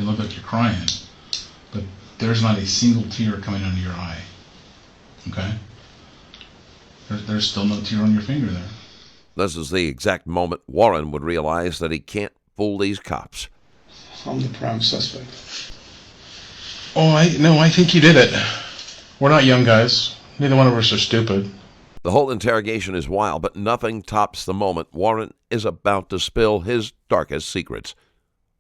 You look like you're crying, but there's not a single tear coming out of your eye. Okay? There's still no tear on your finger there. This is the exact moment Warren would realize that he can't fool these cops. I'm the prime suspect. Oh, I think you did it. We're not young guys. Neither one of us are stupid. The whole interrogation is wild, but nothing tops the moment Warren is about to spill his darkest secrets.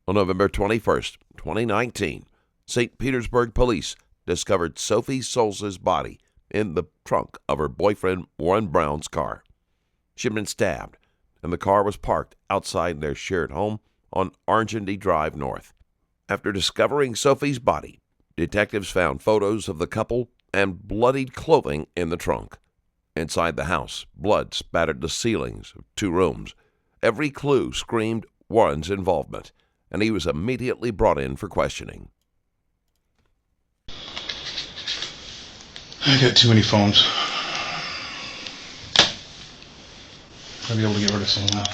On November 21st, 2019, St. Petersburg police discovered Sophie Solis' body in the trunk of her boyfriend Warren Brown's car. She had been stabbed, and the car was parked outside their shared home on Orangeady Drive North. After discovering Sophie's body, detectives found photos of the couple and bloodied clothing in the trunk. Inside the house, blood spattered the ceilings of 2 rooms. Every clue screamed Warren's involvement, and he was immediately brought in for questioning. I got too many phones. I'll be able to get rid of some of them.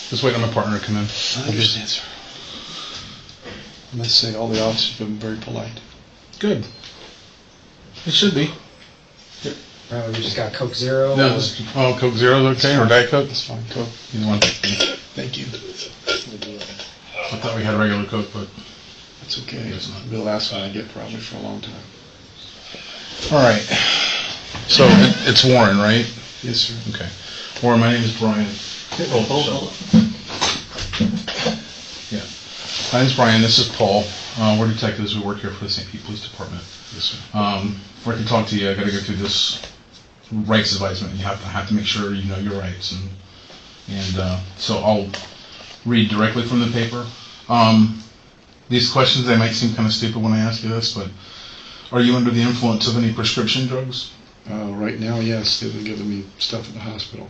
Just wait on my partner to come in. I understand, sir. I must say, all the officers have been very polite. Good. It should be. We just got Coke Zero. No, Coke Zero's okay, or Diet Coke? That's fine, Coke. Either one. Thank you. I thought we had regular Coke, but That's okay. It's not the last one I get probably for a long time. all right. So it's Warren, right? Yes, sir. Okay. Warren, my name is Brian. Yeah. My name's Brian. This is Paul. We're detectives. We work here for the St. Pete Police Department. Yes, sir. Before I can talk to you, I got to go through this rights advisement. You have to make sure you know your rights, and so I'll read directly from the paper. These questions, they might seem kind of stupid when I ask you this, but are you under the influence of any prescription drugs? Right now, yes. They've been giving me stuff at the hospital.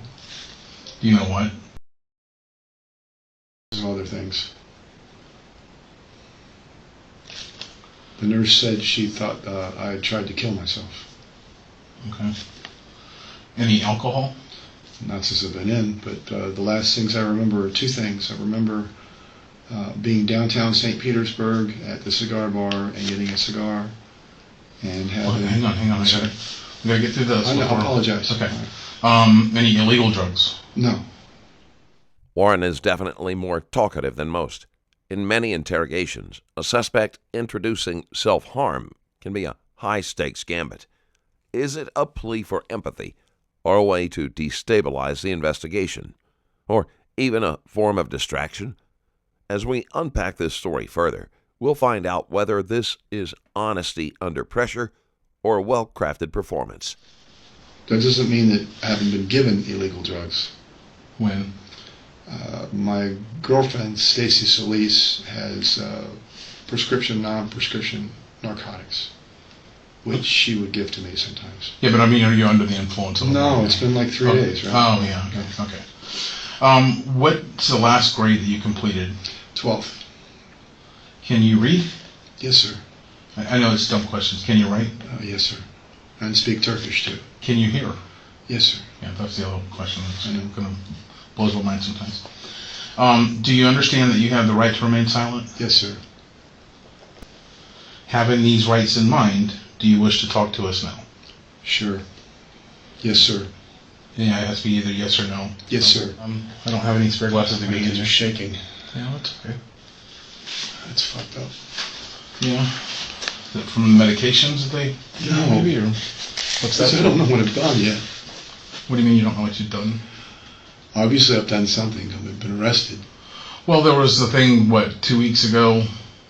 Do you know what? Some other things. The nurse said she thought I had tried to kill myself. Okay. Any alcohol? Not since I've been in, but the last things I remember are 2 things. I remember being downtown St. Petersburg at the cigar bar and getting a cigar and having... Hang on. We gotta get through this. I apologize. Okay. Any illegal drugs? No. Warren is definitely more talkative than most. In many interrogations, a suspect introducing self-harm can be a high-stakes gambit. Is it a plea for empathy, or a way to destabilize the investigation, or even a form of distraction? As we unpack this story further, we'll find out whether this is honesty under pressure or a well-crafted performance. That doesn't mean that I haven't been given illegal drugs. When? My girlfriend, Sophie Solis, has prescription, non-prescription narcotics, which she would give to me sometimes. Yeah, but I mean, are you under the influence of them? No, it's been like 3 days, right? Oh, yeah, okay. What's the last grade that you completed? 12th. Can you read? Yes, sir. I know it's dumb questions. Can you write? Yes, sir. And speak Turkish, too. Can you hear? Yes, sir. Yeah, that's the other question that's I know. going to blows my mind sometimes. Do you understand that you have the right to remain silent? Yes, sir. Having these rights in mind, do you wish to talk to us now? Sure. Yes, sir. Yeah, it has to be either yes or no. Yes, sir. I don't have any spare glasses to My give hands you. are shaking. Yeah, that's okay. That's fucked up. Yeah. Is it from the medications that they give you, No. maybe, or what's that? I don't know what I've done yet. What do you mean you don't know what you've done? Obviously, I've done something. I've been arrested. Well, there was the thing, 2 weeks ago,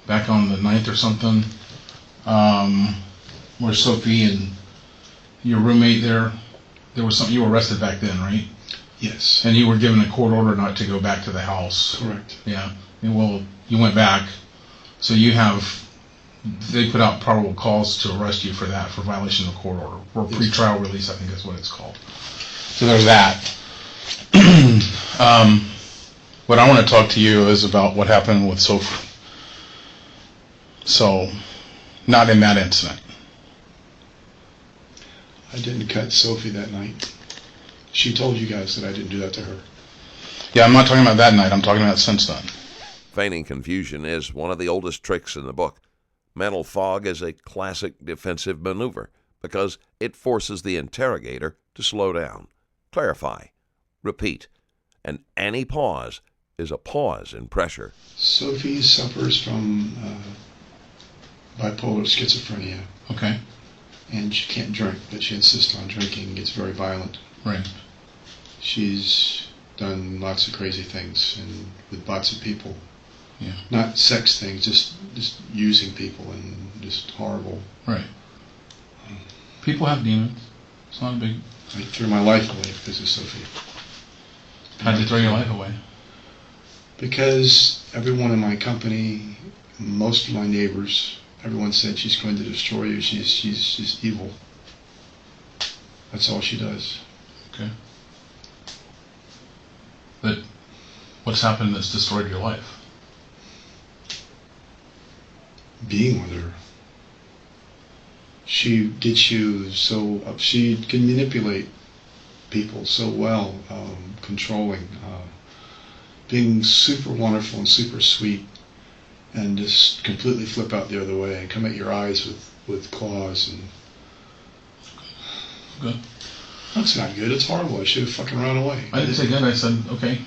back on the 9th or something, where Sophie and your roommate there was something, you were arrested back then, right? Yes. And you were given a court order not to go back to the house. Correct. Yeah. And well, you went back, so they put out probable cause to arrest you for that, for violation of the court order, or Yes. pretrial release, I think is what it's called. So there's that. What I want to talk to you is about what happened with Sophie. So, not in that incident. I didn't cut Sophie that night. She told you guys that I didn't do that to her. Yeah, I'm not talking about that night. I'm talking about since then. Feigning confusion is one of the oldest tricks in the book. Mental fog is a classic defensive maneuver because it forces the interrogator to slow down, clarify, repeat, and any pause is a pause in pressure. Sophie suffers from bipolar schizophrenia. Okay. And she can't drink, but she insists on drinking and gets very violent. Right. She's done lots of crazy things and with lots of people. Yeah. Not sex things, just using people and just horrible. Right. People have demons. It's not a big... I threw my life away because of Sophie. How'd you throw your life away? Because everyone in my company, most of my neighbors, everyone said she's going to destroy you. She's evil. That's all she does. Okay. But what's happened that's destroyed your life? Being with her. She gets you so up. She can manipulate people so well, controlling, being super wonderful and super sweet, and just completely flip out the other way and come at your eyes with claws and. Good. That's not good. It's horrible. I should have fucking run away. I didn't say good. I said okay.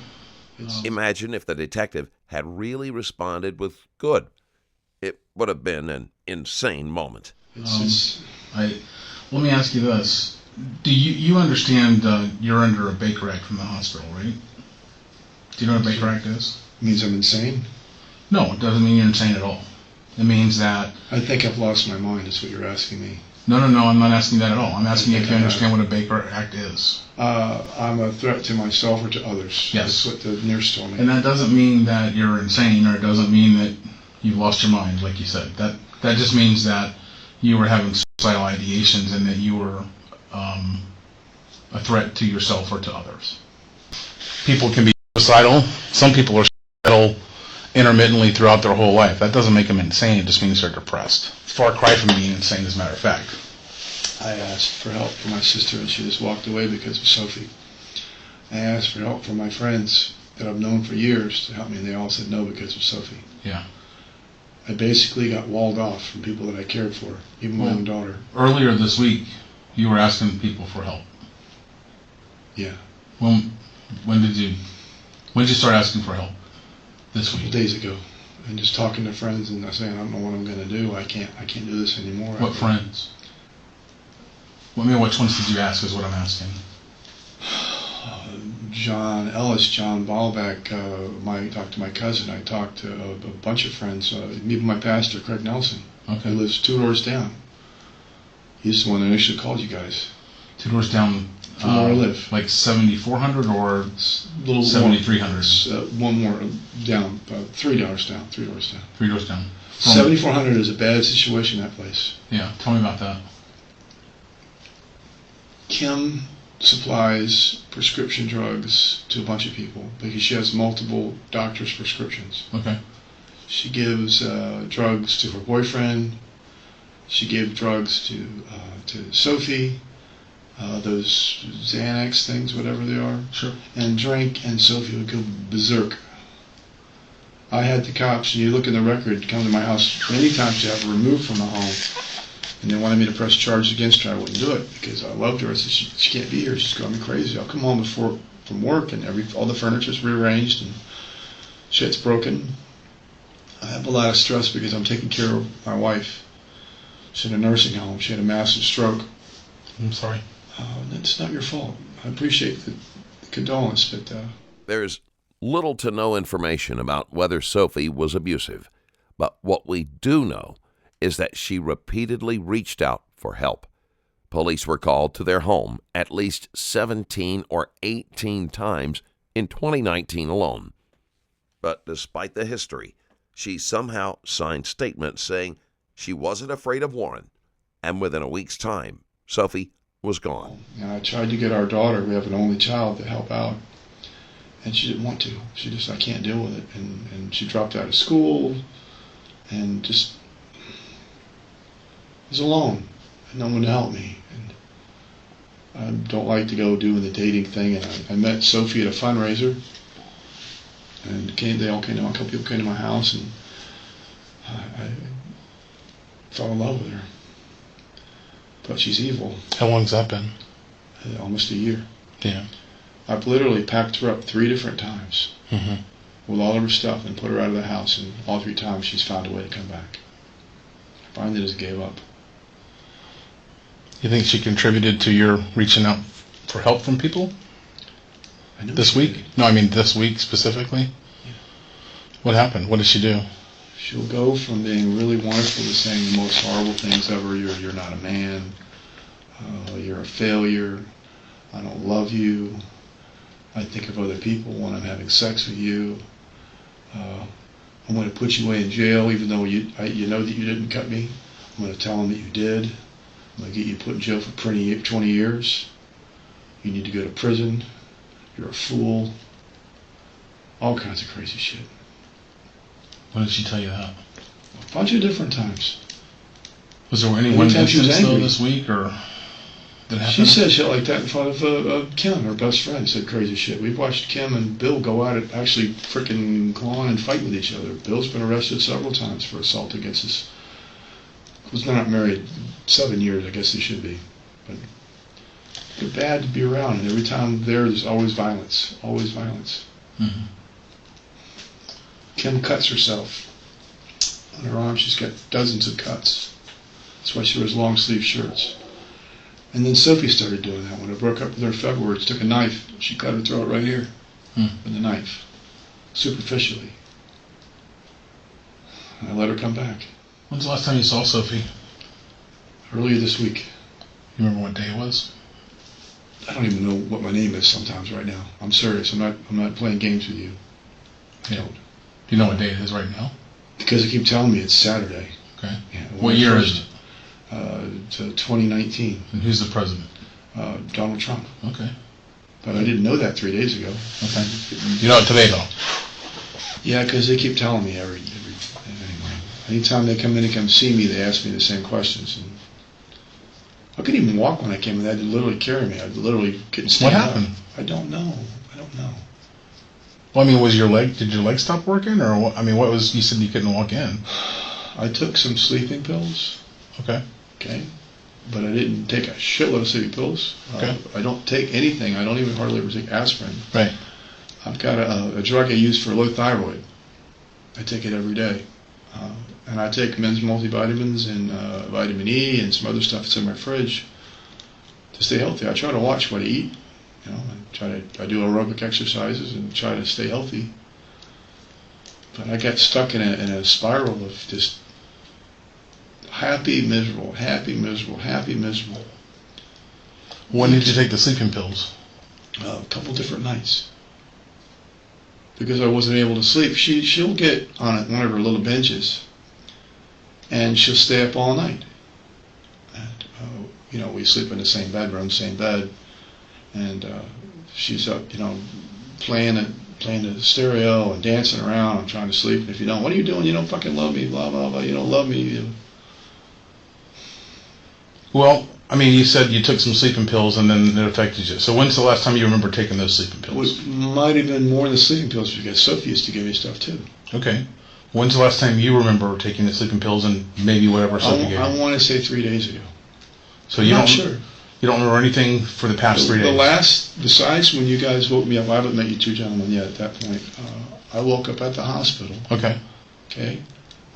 Imagine if the detective had really responded with good. It would have been an insane moment. Let me ask you this: do you understand? You're under a Baker Act from the hospital, right? Do you know what a Baker Act is? It means I'm insane? No, it doesn't mean you're insane at all. It means that... I think I've lost my mind, is what you're asking me. No, I'm not asking that at all. I'm asking you if you understand what a Baker Act is. I'm a threat to myself or to others. Yes. That's what the nurse told me. And that doesn't mean that you're insane, or it doesn't mean that you've lost your mind, like you said. That just means that you were having suicidal ideations and that you were a threat to yourself or to others. People can be suicidal. Some people are suicidal intermittently throughout their whole life. That doesn't make them insane. It just means they're depressed. It's a far cry from being insane, as a matter of fact. I asked for help from my sister, and she just walked away because of Sophie. I asked for help from my friends that I've known for years to help me, and they all said no because of Sophie. Yeah. I basically got walled off from people that I cared for, even my own daughter. Earlier this week, you were asking people for help. Yeah. When did you start asking for help? This week. Days ago. And just talking to friends and saying, I don't know what I'm going to do. I can't do this anymore. What friends? Which ones did you ask is what I'm asking. John Ellis, John Ballback, I talked to my cousin. I talked to a bunch of friends. Even my pastor, Craig Nelson. Okay. Who lives 2 doors down. He's the one that initially called you guys. 2 doors down from where I live. Like 7,400 or 7,300? One more down, 3 doors down. 3 doors down. 3 doors down. 7,400 is a bad situation, that place. Yeah, tell me about that. Kim supplies prescription drugs to a bunch of people because she has multiple doctors' prescriptions. Okay. She gives drugs to her boyfriend. She gave drugs to Sophie. Those Xanax things, whatever they are. Sure. And drink, and Sophie would go berserk. I had the cops, and you look in the record, come to my house many times to have her removed from the home. And they wanted me to press charges against her. I wouldn't do it because I loved her. I said, she can't be here. She's going to be crazy. I'll come home from work, and all the furniture's rearranged, and shit's broken. I have a lot of stress because I'm taking care of my wife. She's in a nursing home. She had a massive stroke. I'm sorry. It's not your fault. I appreciate the condolence, but... There's little to no information about whether Sophie was abusive, but what we do know is that she repeatedly reached out for help. Police were called to their home at least 17 or 18 times in 2019 alone. But despite the history, she somehow signed statements saying she wasn't afraid of Warren, and within a week's time, Sophie was gone. And I tried to get our daughter, we have an only child, to help out, and she didn't want to. She just, I can't deal with it. And she dropped out of school and just was alone, and no one to help me. And I don't like to go doing the dating thing, and I met Sophie at a fundraiser, and they all came to a couple people came to my house, and I fell in love with her. But she's evil. How long's that been? Almost a year. Yeah. I've literally packed her up 3 different times Mm-hmm. with all of her stuff and put her out of the house, and all 3 times she's found a way to come back. I finally just gave up. You think she contributed to your reaching out for help from people I know this she week? did. No, I mean this week specifically. Yeah. What happened? What did she do? She'll go from being really wonderful to saying the most horrible things ever. You're not a man. You're a failure. I don't love you. I think of other people when I'm having sex with you. I'm going to put you away in jail, even though you know that you didn't cut me. I'm going to tell them that you did. I'm going to get you put in jail for 20 years. You need to go to prison. You're a fool. All kinds of crazy shit. When did she tell you that? A bunch of different times. Was there any one Anytime she was instance though angry. this week, or did it happen? She said shit like that in front of Kim, her best friend. Said crazy shit. We've watched Kim and Bill go at it, actually freaking clawing and fighting with each other. Bill's been arrested several times for assault against us. Because they're not married 7 years, I guess they should be. But they're bad to be around, and every time there's always violence. Always violence. Mm-hmm. Kim cuts herself. On her arm, she's got dozens of cuts. That's why she wears long sleeve shirts. And then Sophie started doing that. When I broke up with her in February, she took a knife. She cut her throat right here with a knife, superficially. And I let her come back. When's the last time you saw Sophie? Earlier this week. You remember what day it was? I don't even know what my name is sometimes right now. I'm serious. I'm not playing games with you. I Yeah. don't. Do you know what day it is right now? Because they keep telling me it's Saturday. Okay. Yeah, What year is it? To 2019. And who's the president? Donald Trump. Okay. But I didn't know that 3 days ago. Okay. You know it today though. Yeah, because they keep telling me every anyway. Anytime they come in and come see me, they ask me the same questions. And I couldn't even walk when I came in. They had to literally carry me. I literally couldn't stand What up. happened? I don't know. Well, I mean, did your leg stop working, or what? I mean, what was? You said you couldn't walk in. I took some sleeping pills. Okay. Okay. But I didn't take a shitload of sleeping pills. Okay. I don't take anything. I don't even hardly ever take aspirin. Right. I've got a drug I use for low thyroid. I take it every day. And I take men's multivitamins and vitamin E and some other stuff that's in my fridge to stay healthy. I try to watch what I eat. You know, I do aerobic exercises and try to stay healthy. But I got stuck in a spiral of just happy, miserable, happy, miserable, happy, miserable. When did you take the sleeping pills? A couple different nights. Because I wasn't able to sleep. She'll get on one of her little benches and she'll stay up all night. And, we sleep in the same bedroom, same bed. And she's up, playing the stereo and dancing around. I'm trying to sleep. And if you don't, what are you doing? You don't fucking love me, blah, blah, blah. You don't love me. Well, I mean, you said you took some sleeping pills and then it affected you. So when's the last time you remember taking those sleeping pills? It might have been more than the sleeping pills because Sophie used to give me stuff too. Okay. When's the last time you remember taking the sleeping pills and maybe whatever Sophie gave you? I want to say 3 days ago. So I'm you not don't sure. You don't remember anything for the past 3 days? The last, besides when you guys woke me up, I haven't met you two gentlemen yet at that point. I woke up at the hospital. Okay. Okay.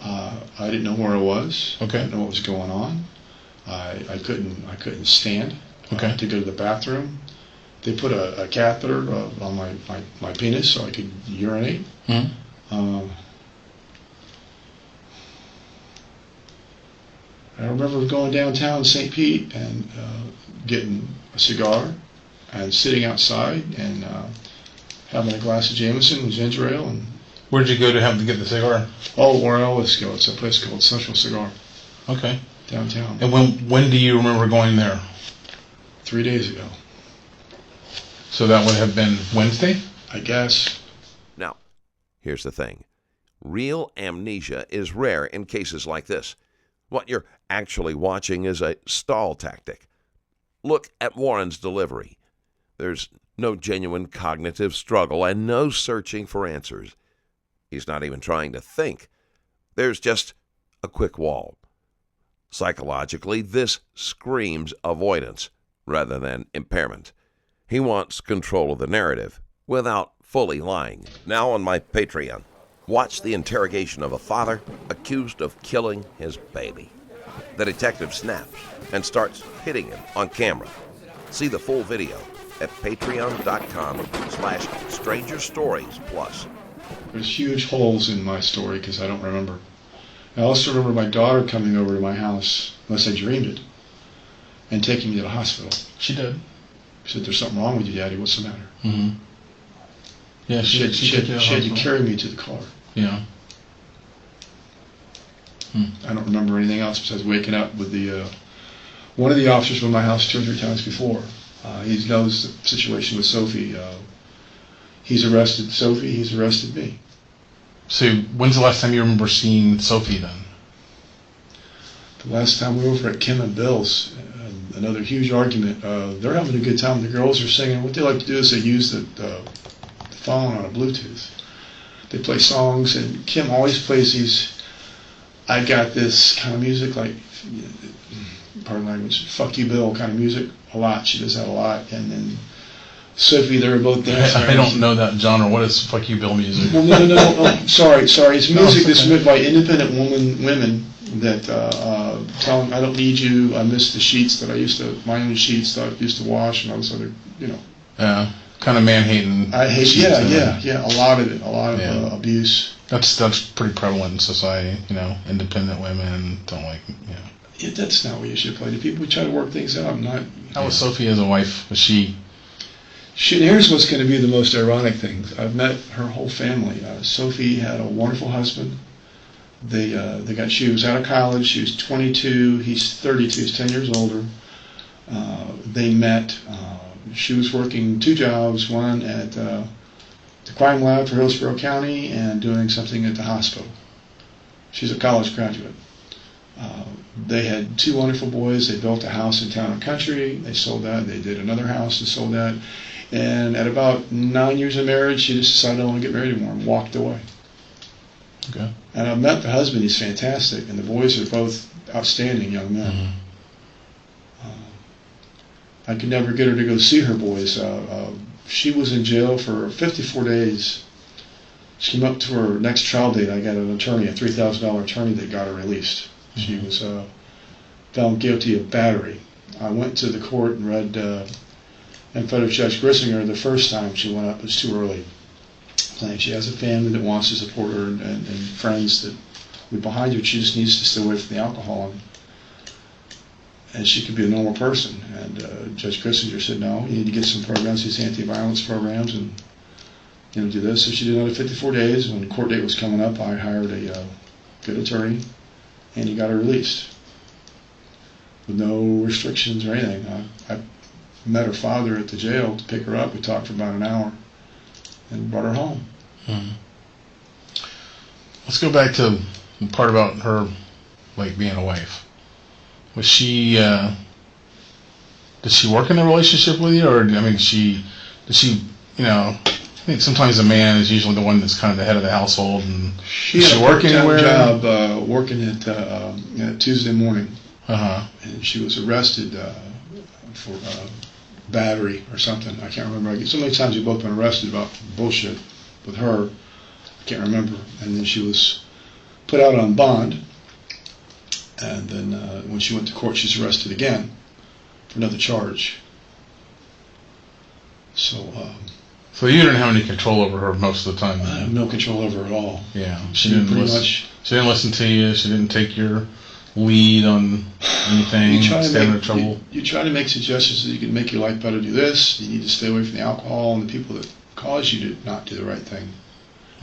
I didn't know where I was. Okay. I didn't know what was going on. I couldn't stand Okay. to go to the bathroom. They put a catheter on my penis so I could urinate. Mm-hmm. I remember going downtown St. Pete and getting a cigar and sitting outside and having a glass of Jameson with ginger ale. And Where'd you go to get the cigar? where I always go. It's a place called Central Cigar Okay. downtown. And when do you remember going there? 3 days ago, So that would have been Wednesday? I guess. Now, here's the thing. Real amnesia is rare in cases like this. What you're actually watching is a stall tactic. Look at Warren's delivery. There's no genuine cognitive struggle and no searching for answers. He's not even trying to think. There's just a quick wall. Psychologically, this screams avoidance rather than impairment. He wants control of the narrative without fully lying. Now on my Patreon, watch the interrogation of a father accused of killing his baby. The detective snaps and starts hitting him on camera. See the full video at patreon.com/strangerstories+. There's huge holes in my story because I don't remember. I also remember my daughter coming over to my house, unless I dreamed it, and taking me to the hospital. She did. She said, "There's something wrong with you, Daddy. What's the matter?" Mm-hmm. Yeah, she had to carry me to the car. Yeah. I don't remember anything else besides waking up with the one of the officers from my house 2 or 3 times before. He knows the situation with Sophie. He's arrested Sophie. He's arrested me. So when's the last time you remember seeing Sophie then? The last time we were over at Kim and Bill's, another huge argument. They're having a good time. The girls are singing. What they like to do is they use the phone on a Bluetooth. They play songs, and Kim always plays these "I got this" kind of music, like, pardon language, "fuck you Bill" kind of music a lot. She does that a lot. And then Sophie, they were both dancing. I don't know that genre. What is "fuck you Bill" music? Well, no. Oh, sorry. It's music that's made by independent women that tell them, "I don't need you. I miss the sheets that my own sheets that I used to wash," and all this other, Yeah, kind of man-hating. I hate. Yeah. A lot of it. A lot of abuse. That's pretty prevalent in society. Independent women don't like. Yeah, that's not what you should play to people. We try to work things out. How was Sophie as a wife? Was she? Here's what's going to be the most ironic thing. I've met her whole family. Sophie had a wonderful husband. She was out of college. She was 22. He's 32. He's 10 years older. They met. She was working 2 jobs, one at the crime lab for Hillsborough County and doing something at the hospital. She's a college graduate. They had 2 wonderful boys. They built a house in Town and Country. They sold that. They did another house and sold that. And at about 9 years of marriage, she just decided, "I don't want to get married anymore," and walked away. Okay. And I've met the husband. He's fantastic. And the boys are both outstanding young men. Mm-hmm. I could never get her to go see her boys. She was in jail for 54 days. She came up to her next trial date. I got an attorney, a $3,000 attorney, that got her released. Mm-hmm. She was found guilty of battery. I went to the court and read in front of Judge Grissinger the first time she went up. It was too early. She has a family that wants to support her and friends that will be behind her. She just needs to stay away from the alcohol. And she could be a normal person. And Judge Grissinger said, "No, you need to get some programs, these anti-violence programs, and do this." So she did another 54 days. When the court date was coming up, I hired a good attorney, and he got her released with no restrictions or anything. I met her father at the jail to pick her up. We talked for about an hour and brought her home. Mm-hmm. Let's go back to the part about her, being a wife. Was she? Did she work in a relationship with you, or did she? I think sometimes a man is usually the one that's kind of the head of the household. And she had a part-time job working at Tuesday morning. Uh-huh. And she was arrested for battery or something. I can't remember. So many times we've both been arrested about bullshit with her. I can't remember. And then she was put out on bond. And then when she went to court, she's arrested again for another charge. So you didn't have any control over her most of the time? I have no control over her at all. Yeah. She didn't listen. She didn't listen to you. She didn't take your lead on anything. Stay out of trouble. You try to make suggestions that you can make your life better. Do this. You need to stay away from the alcohol and the people that cause you to not do the right thing.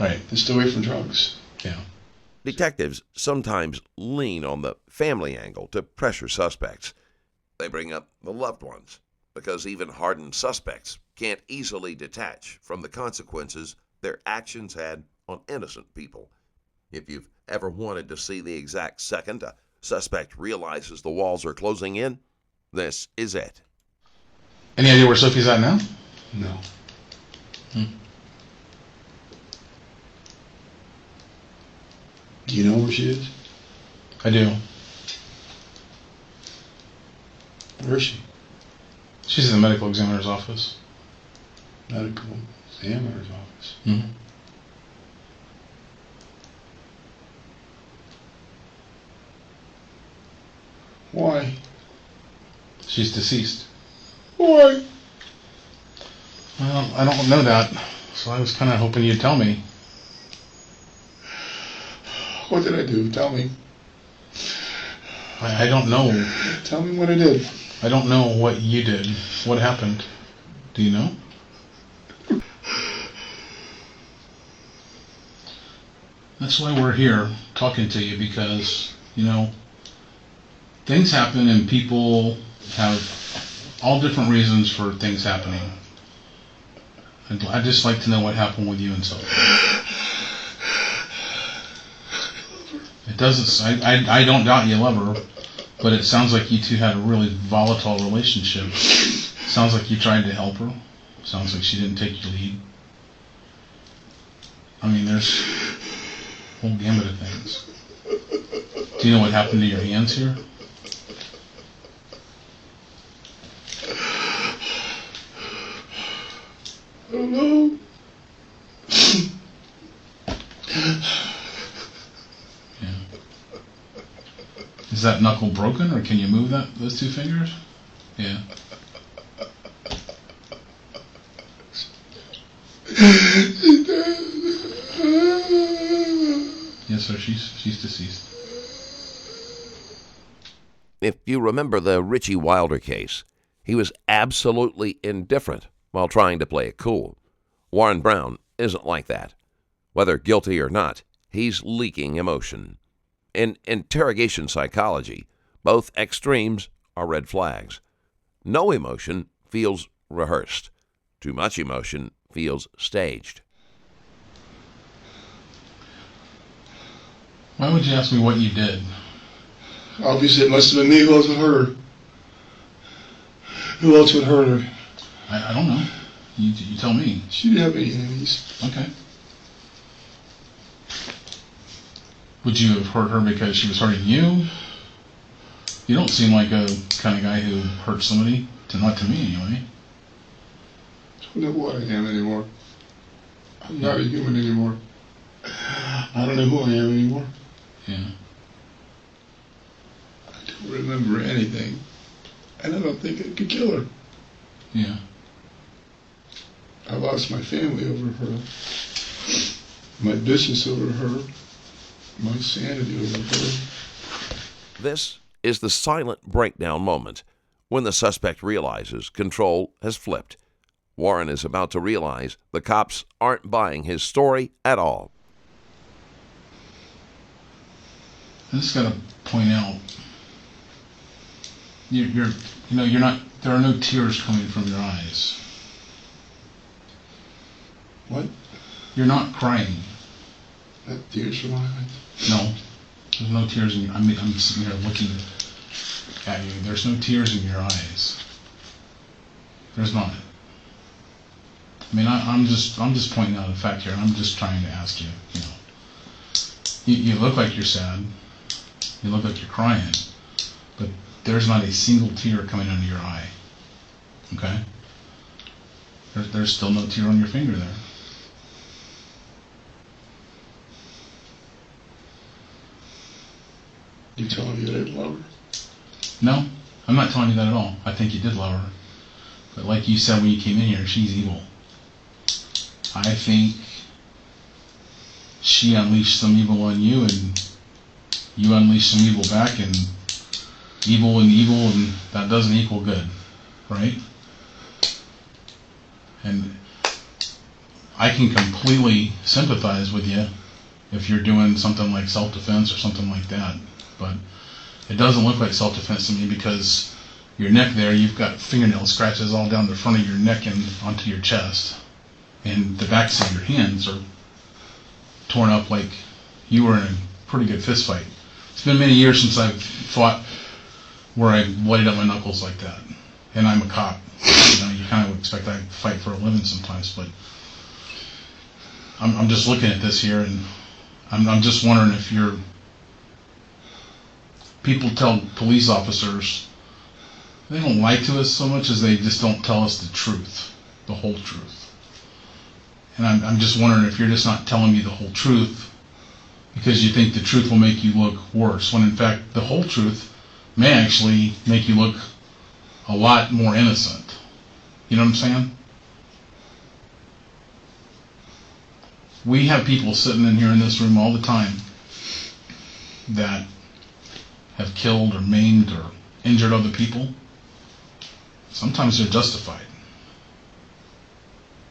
Right. And stay away from drugs. Yeah. Detectives sometimes lean on the family angle to pressure suspects. They bring up the loved ones because even hardened suspects can't easily detach from the consequences their actions had on innocent people. If you've ever wanted to see the exact second a suspect realizes the walls are closing in, this is it. Any idea where Sophie's at now? No. Do you know where she is? I do. Where is she? She's in the medical examiner's office. Medical examiner's office. Mm-hmm. Why? She's deceased. Why? Well, I don't know that, so I was kind of hoping you'd tell me. What did I do? Tell me. I don't know. Tell me what I did. I don't know what you did. What happened? Do you know? That's why we're here talking to you, because, you know, things happen and people have all different reasons for things happening. I'd just like to know what happened with you and Sophie. It doesn't. I don't doubt you love her, but it sounds like you two had a really volatile relationship. Sounds like you tried to help her. Sounds like she didn't take your lead. I mean, there's a whole gamut of things. Do you know what happened to your hands here? I don't know. Yeah. Is that knuckle broken, or can you move those two fingers? Yeah. Yes, sir. She's deceased. If you remember the Richie Wilder case, he was absolutely indifferent while trying to play it cool. Warren Brown isn't like that. Whether guilty or not, he's leaking emotion. In interrogation psychology, both extremes are red flags. No emotion feels rehearsed. Too much emotion feels staged. Why would you ask me what you did? Obviously, it must have been me. Who else would hurt her? Who else would hurt her? I don't know. You tell me. She didn't have any enemies. Okay. Would you have hurt her because she was hurting you? You don't seem like a kind of guy who hurts somebody. Not to me, anyway. I don't know who I am anymore. I'm not a human anymore. I don't know who I am anymore. Yeah. I don't remember anything. And I don't think I could kill her. Yeah. I lost my family over her. My business over her. My sanity over her. This is the silent breakdown moment when the suspect realizes control has flipped. Warren is about to realize the cops aren't buying his story at all. I just got to point out, you're not. There are no tears coming from your eyes. What? You're not crying. That tears from my eyes? No, there's no tears in your. I'm sitting here looking at you. There's no tears in your eyes. There's not. I mean, I'm just pointing out a fact here, and I'm just trying to ask you. You look like you're sad. You look like you're crying, but there's not a single tear coming out of your eye. Okay? There's still no tear on your finger there. You telling me that I didn't love her? No, I'm not telling you that at all. I think you did love her. But like you said when you came in here, she's evil. I think she unleashed some evil on you, and you unleashed some evil back, and evil, and that doesn't equal good, right? And I can completely sympathize with you if you're doing something like self-defense or something like that, but it doesn't look like self-defense to me, because your neck there, you've got fingernail scratches all down the front of your neck and onto your chest, and the backs of your hands are torn up like you were in a pretty good fist fight. It's been many years since I've fought where I bloodied up my knuckles like that, and I'm a cop. You kind of would expect I fight for a living sometimes, but I'm just looking at this here, and I'm just wondering if people tell police officers they don't lie to us so much as they just don't tell us the truth, the whole truth. And I'm just wondering if you're just not telling me the whole truth because you think the truth will make you look worse, when in fact the whole truth may actually make you look a lot more innocent. You know what I'm saying? We have people sitting in here in this room all the time that have killed or maimed or injured other people. Sometimes they're justified.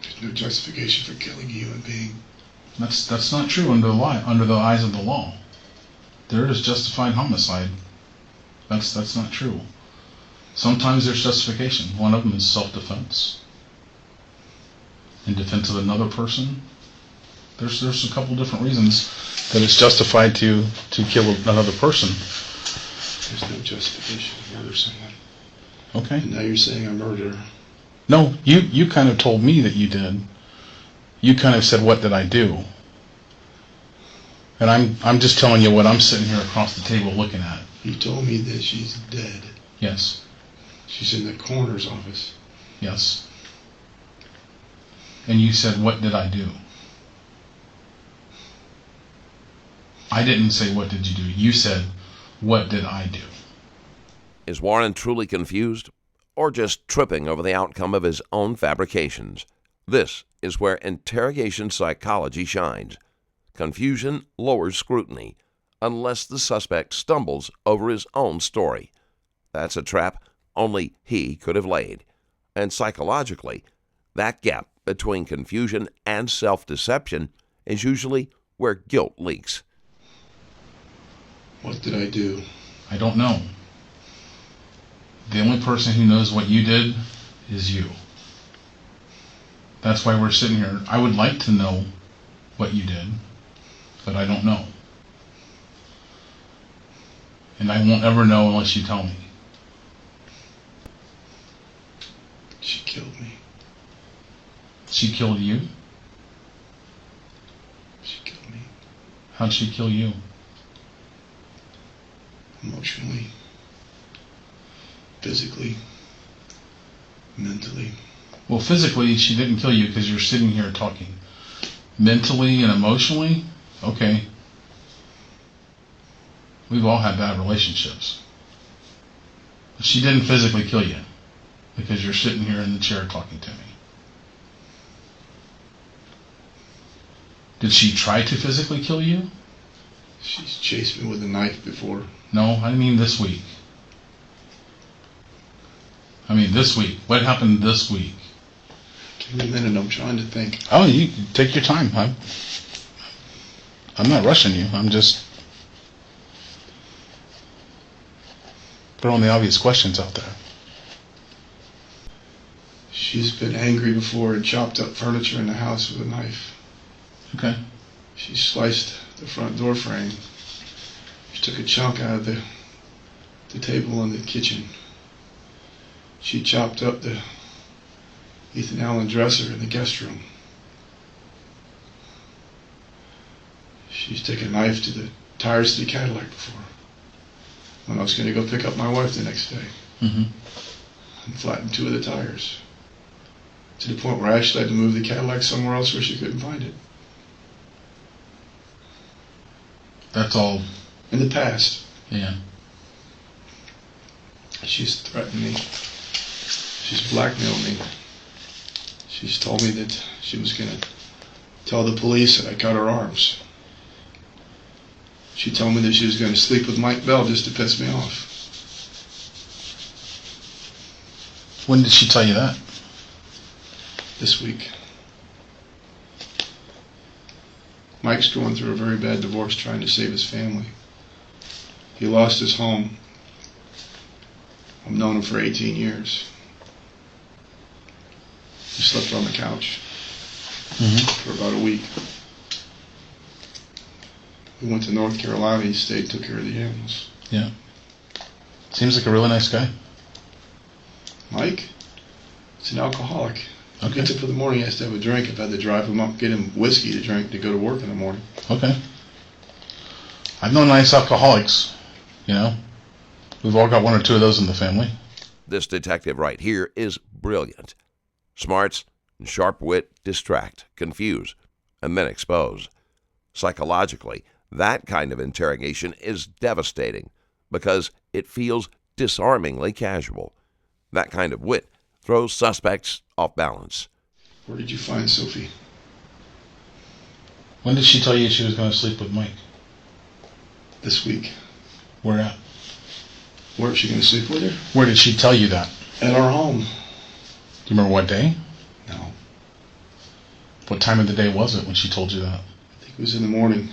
There's no justification for killing a human being. That's not true under the eyes of the law. There is justified homicide. That's not true. Sometimes there's justification. One of them is self-defense. In defense of another person. There's a couple different reasons that it's justified to kill another person. There's no justification for murder someone. Okay. And now you're saying I'm a murderer. No, you kind of told me that you did. You kind of said, what did I do? And I'm just telling you what I'm sitting here across the table looking at. You told me that she's dead. Yes. She's in the coroner's office. Yes. And you said, what did I do? I didn't say, what did you do? You said, what did I do? Is Warren truly confused or just tripping over the outcome of his own fabrications? This is where interrogation psychology shines. Confusion lowers scrutiny unless the suspect stumbles over his own story. That's a trap only he could have laid. And psychologically, that gap between confusion and self-deception is usually where guilt leaks. What did I do? I don't know. The only person who knows what you did is you. That's why we're sitting here. I would like to know what you did, but I don't know. And I won't ever know unless you tell me. She killed me. She killed you? She killed me. How'd she kill you? Emotionally. Physically. Mentally. Well, physically, she didn't kill you because you're sitting here talking. Mentally and emotionally? Okay. We've all had bad relationships. She didn't physically kill you because you're sitting here in the chair talking to me. Did she try to physically kill you? She's chased me with a knife before. No, I mean this week. I mean this week. What happened this week? Give me a minute, I'm trying to think. Oh, you take your time. I'm not rushing you. I'm just throwing the obvious questions out there. She's been angry before and chopped up furniture in the house with a knife. Okay. She sliced the front door frame. She took a chunk out of the table in the kitchen. She chopped up the Ethan Allen dresser in the guest room. She's taken a knife to the tires of the Cadillac before. When I was going to go pick up my wife the next day. Mm-hmm. And flattened two of the tires. To the point where I actually had to move the Cadillac somewhere else where she couldn't find it. That's all. In the past. Yeah. She's threatened me. She's blackmailed me. She's told me that she was going to tell the police that I cut her arms. She told me that she was going to sleep with Mike Bell just to piss me off. When did she tell you that? This week. Mike's going through a very bad divorce trying to save his family. He lost his home. I've known him for 18 years. He slept on the couch for about a week. We went to North Carolina. He stayed, took care of the animals. Yeah. Seems like a really nice guy. Mike? He's an alcoholic. He Okay. gets up in the morning, he has to have a drink. I've had to drive him up, get him whiskey to drink to go to work in the morning. Okay. I've known nice alcoholics, you know. We've all got one or two of those in the family. This detective right here is brilliant. Smarts and sharp wit distract, confuse, and then expose. Psychologically, that kind of interrogation is devastating because it feels disarmingly casual. That kind of wit throws suspects off balance. Where did you find Sophie? When did she tell you she was going to sleep with Mike? This week. Where at? Where is she going to sleep with her? Where did she tell you that? At our home. Do you remember what day? No. What time of the day was it when she told you that? I think it was in the morning.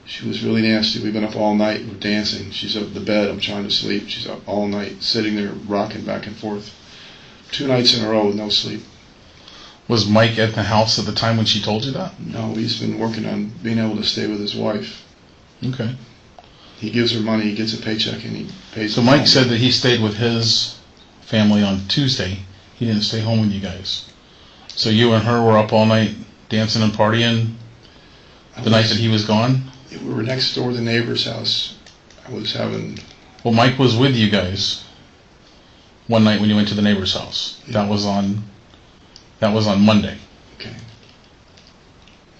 She was really nasty. We've been up all night. We're dancing. She's up in the bed. I'm trying to sleep. She's up all night, sitting there rocking back and forth. 2 nights in a row with no sleep. Was Mike at the house at the time when she told you that? No, he's been working on being able to stay with his wife. Okay. He gives her money, he gets a paycheck, and he pays. So Mike said that he stayed with his family on Tuesday. He didn't stay home with you guys. So you and her were up all night dancing and partying the night that he was gone? We were next door to the neighbor's house. I was having... Well, Mike was with you guys one night when you went to the neighbor's house. Yeah. That was on Monday. Okay.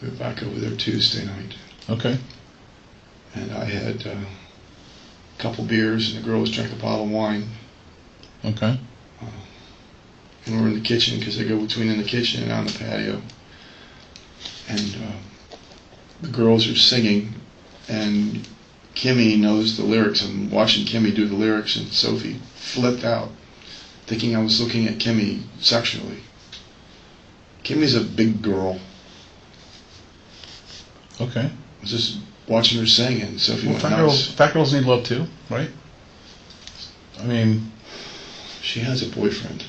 We were back over there Tuesday night. Okay. And I had a couple beers, and the girls drank a bottle of wine. Okay. And we're in the kitchen, because they go between in the kitchen and on the patio. And the girls are singing, and Kimmy knows the lyrics. I'm watching Kimmy do the lyrics, and Sophie flipped out, thinking I was looking at Kimmy sexually. Kimmy's a big girl. Okay. I was just watching her sing, and Sophie went nuts. Fat girls need love too, right? I mean... She has a boyfriend.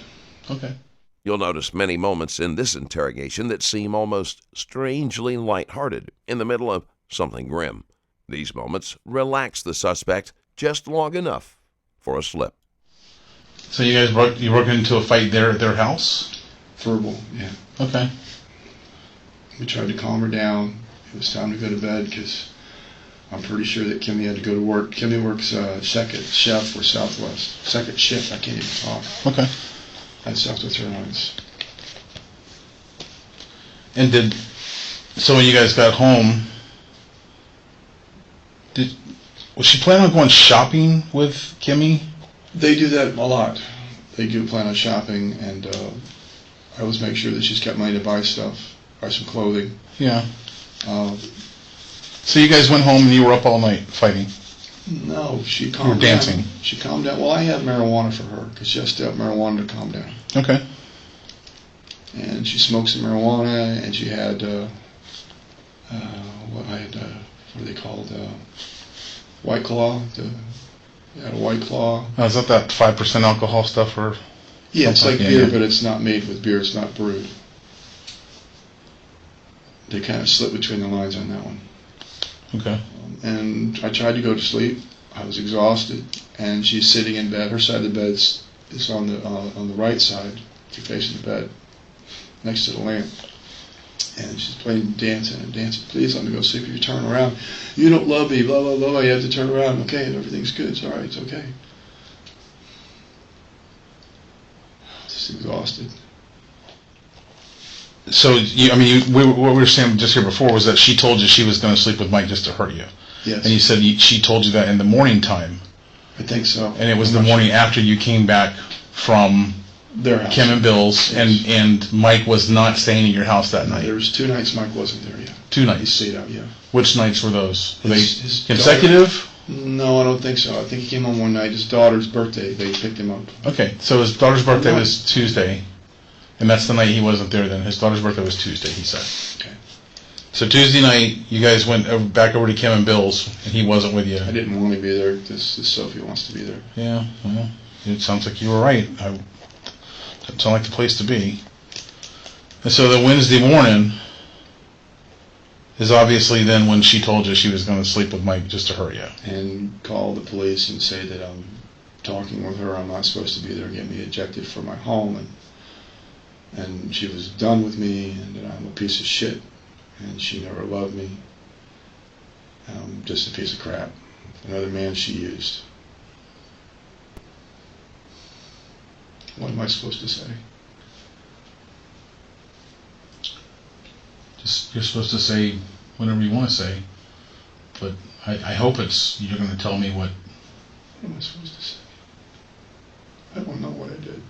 Okay. You'll notice many moments in this interrogation that seem almost strangely lighthearted in the middle of something grim. These moments relax the suspect just long enough for a slip. So you guys broke into a fight there at their house? Verbal, yeah. Okay. We tried to calm her down. It was time to go to bed, because I'm pretty sure that Kimmy had to go to work. Kimmy works second chef for Southwest. Second shift, I can't even talk. Okay. At Southwest Airlines. And so when you guys got home, was she planning on going shopping with Kimmy? They do that a lot. They do plan on shopping, and I always make sure that she's got money to buy stuff, buy some clothing. Yeah. So you guys went home and you were up all night fighting? No, she calmed down. You were dancing? She calmed down. Well, I had marijuana for her, because she has to have marijuana to calm down. Okay. And she smoked some marijuana, and she had, what are they called? White Claw. She had a White Claw. Now, is that 5% alcohol stuff? Or yeah, it's like yeah, beer, yeah. but it's not made with beer. It's not brewed. They kind of slip between the lines on that one. Okay. And I tried to go to sleep. I was exhausted, and she's sitting in bed. Her side of the bed is on the right side, facing the bed, next to the lamp. And she's playing, dancing and dancing. Please let me go sleep. If you turn around, you don't love me. Blah blah blah. You have to turn around. Okay, everything's good. It's all right. It's okay. Just exhausted. So what we were saying just here before was that she told you she was going to sleep with Mike just to hurt you. Yes. And you said she told you that in the morning time. I think so. And it was the morning after you came back from their house. Kim and Bill's, Yes. and Mike was not staying at your house that night. There was 2 nights Mike wasn't there yet. 2 He nights. stayed out, yeah. Which nights were those? Were they His consecutive? No, I don't think so. I think he came home one night. His daughter's birthday, they picked him up. Okay, so his daughter's birthday was Tuesday, and that's the night he wasn't there then. His daughter's birthday was Tuesday, he said. Okay. So Tuesday night, you guys went back over to Kim and Bill's, and he wasn't with you. I didn't want to be there. This Sophie wants to be there. Yeah, well, it sounds like you were right. Doesn't sound like the place to be. And so the Wednesday morning is obviously then when she told you she was going to sleep with Mike just to hurt you. And call the police and say that I'm talking with her. I'm not supposed to be there. Get me ejected from my home. And she was done with me, and that I'm a piece of shit. And she never loved me. Just a piece of crap. Another man she used. What am I supposed to say? Just you're supposed to say whatever you want to say, but I hope you're going to tell me what. What am I supposed to say? I don't know what I did.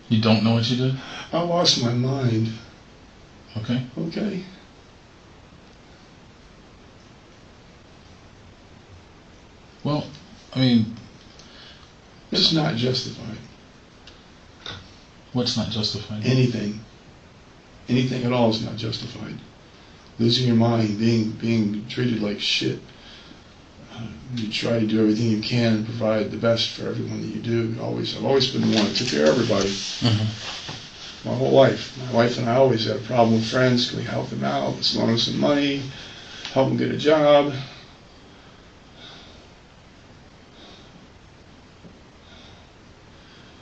You don't know what you did? I lost my mind. Okay. Okay? Well, I mean, It's not justified. what's not justified? Anything. Anything at all is not justified. Losing your mind, being treated like shit. You try to do everything you can and provide the best for everyone that you do. I've always been the one that took care of everybody. My whole life. My wife and I always had a problem with friends. Can we help them out? Let's loan them some money. Help them get a job.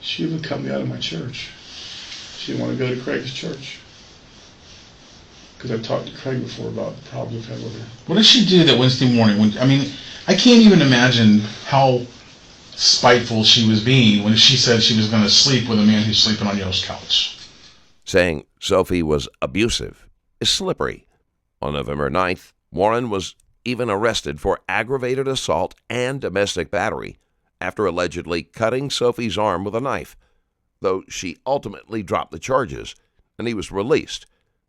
She even cut me out of my church. She didn't want to go to Craig's church. Because I've talked to Craig before about the problems I've had with her. What did she do that Wednesday morning? I can't even imagine how spiteful she was being when she said she was going to sleep with a man who's sleeping on Yo's couch. Saying Sophie was abusive is slippery. On November 9th, Warren was even arrested for aggravated assault and domestic battery after allegedly cutting Sophie's arm with a knife, though she ultimately dropped the charges and he was released.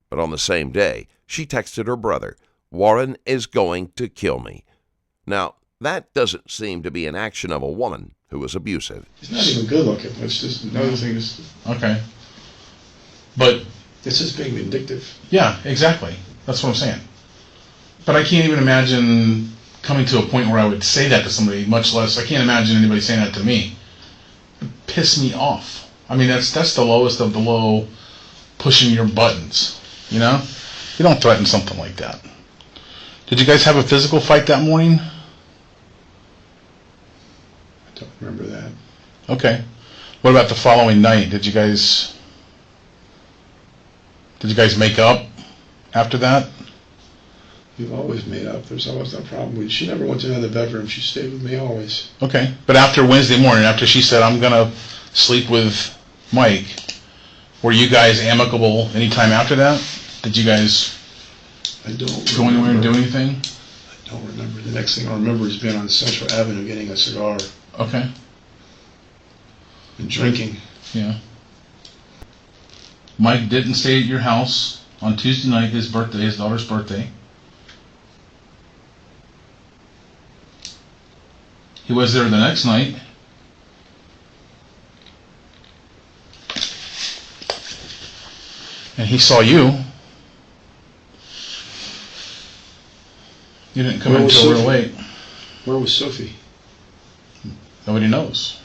But on the same day, she texted her brother, "Warren is going to kill me." Now, that doesn't seem to be an action of a woman who was abusive. He's not even good looking. It's just another thing. Okay. But It's just being vindictive. yeah, exactly. That's what I'm saying. But I can't even imagine coming to a point where I would say that to somebody, much less, I can't imagine anybody saying that to me. It pissed me off. I mean, that's the lowest of the low, pushing your buttons, you know? You don't threaten something like that. Did you guys have a physical fight that morning? I don't remember that. Okay. What about the following night? Did you guys make up after that? We've always made up. There's always no problem. She never went to another bedroom. She stayed with me always. Okay. But after Wednesday morning, after she said, "I'm going to sleep with Mike," were you guys amicable anytime after that? Did you guys I don't go anywhere and do anything? I don't remember. The next thing I remember is being on Central Avenue getting a cigar Okay. and drinking. Yeah. Mike didn't stay at your house on Tuesday night, his daughter's birthday. He was there the next night. And he saw you. You didn't come in until real late. Where was Sophie? Nobody knows.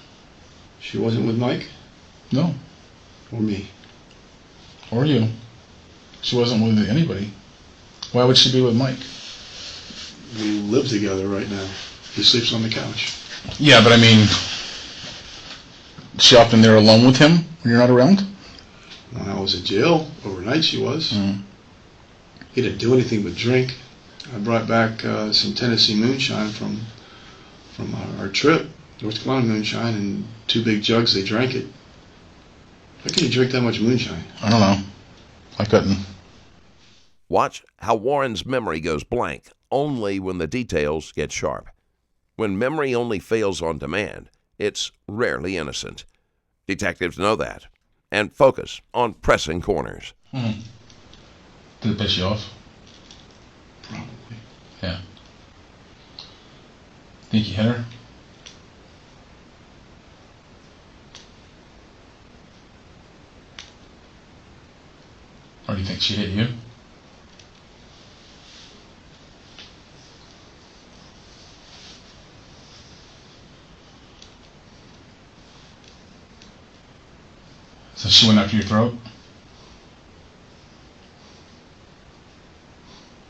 She wasn't with Mike? No. Or me? Or you. She wasn't with anybody. Why would she be with Mike? We live together right now. He sleeps on the couch. Yeah, but I mean, is she often there alone with him when you're not around? When I was in jail, overnight she was. He didn't do anything but drink. I brought back some Tennessee moonshine from our trip, North Carolina moonshine, and 2 big jugs. They drank it. How can you drink that much moonshine? I don't know. I couldn't. Watch how Warren's memory goes blank only when the details get sharp. When memory only fails on demand, it's rarely innocent. Detectives know that and focus on pressing corners. Did it piss you off? Probably. Yeah. Think you hit her? Or do you think she hit you? So she went after your throat?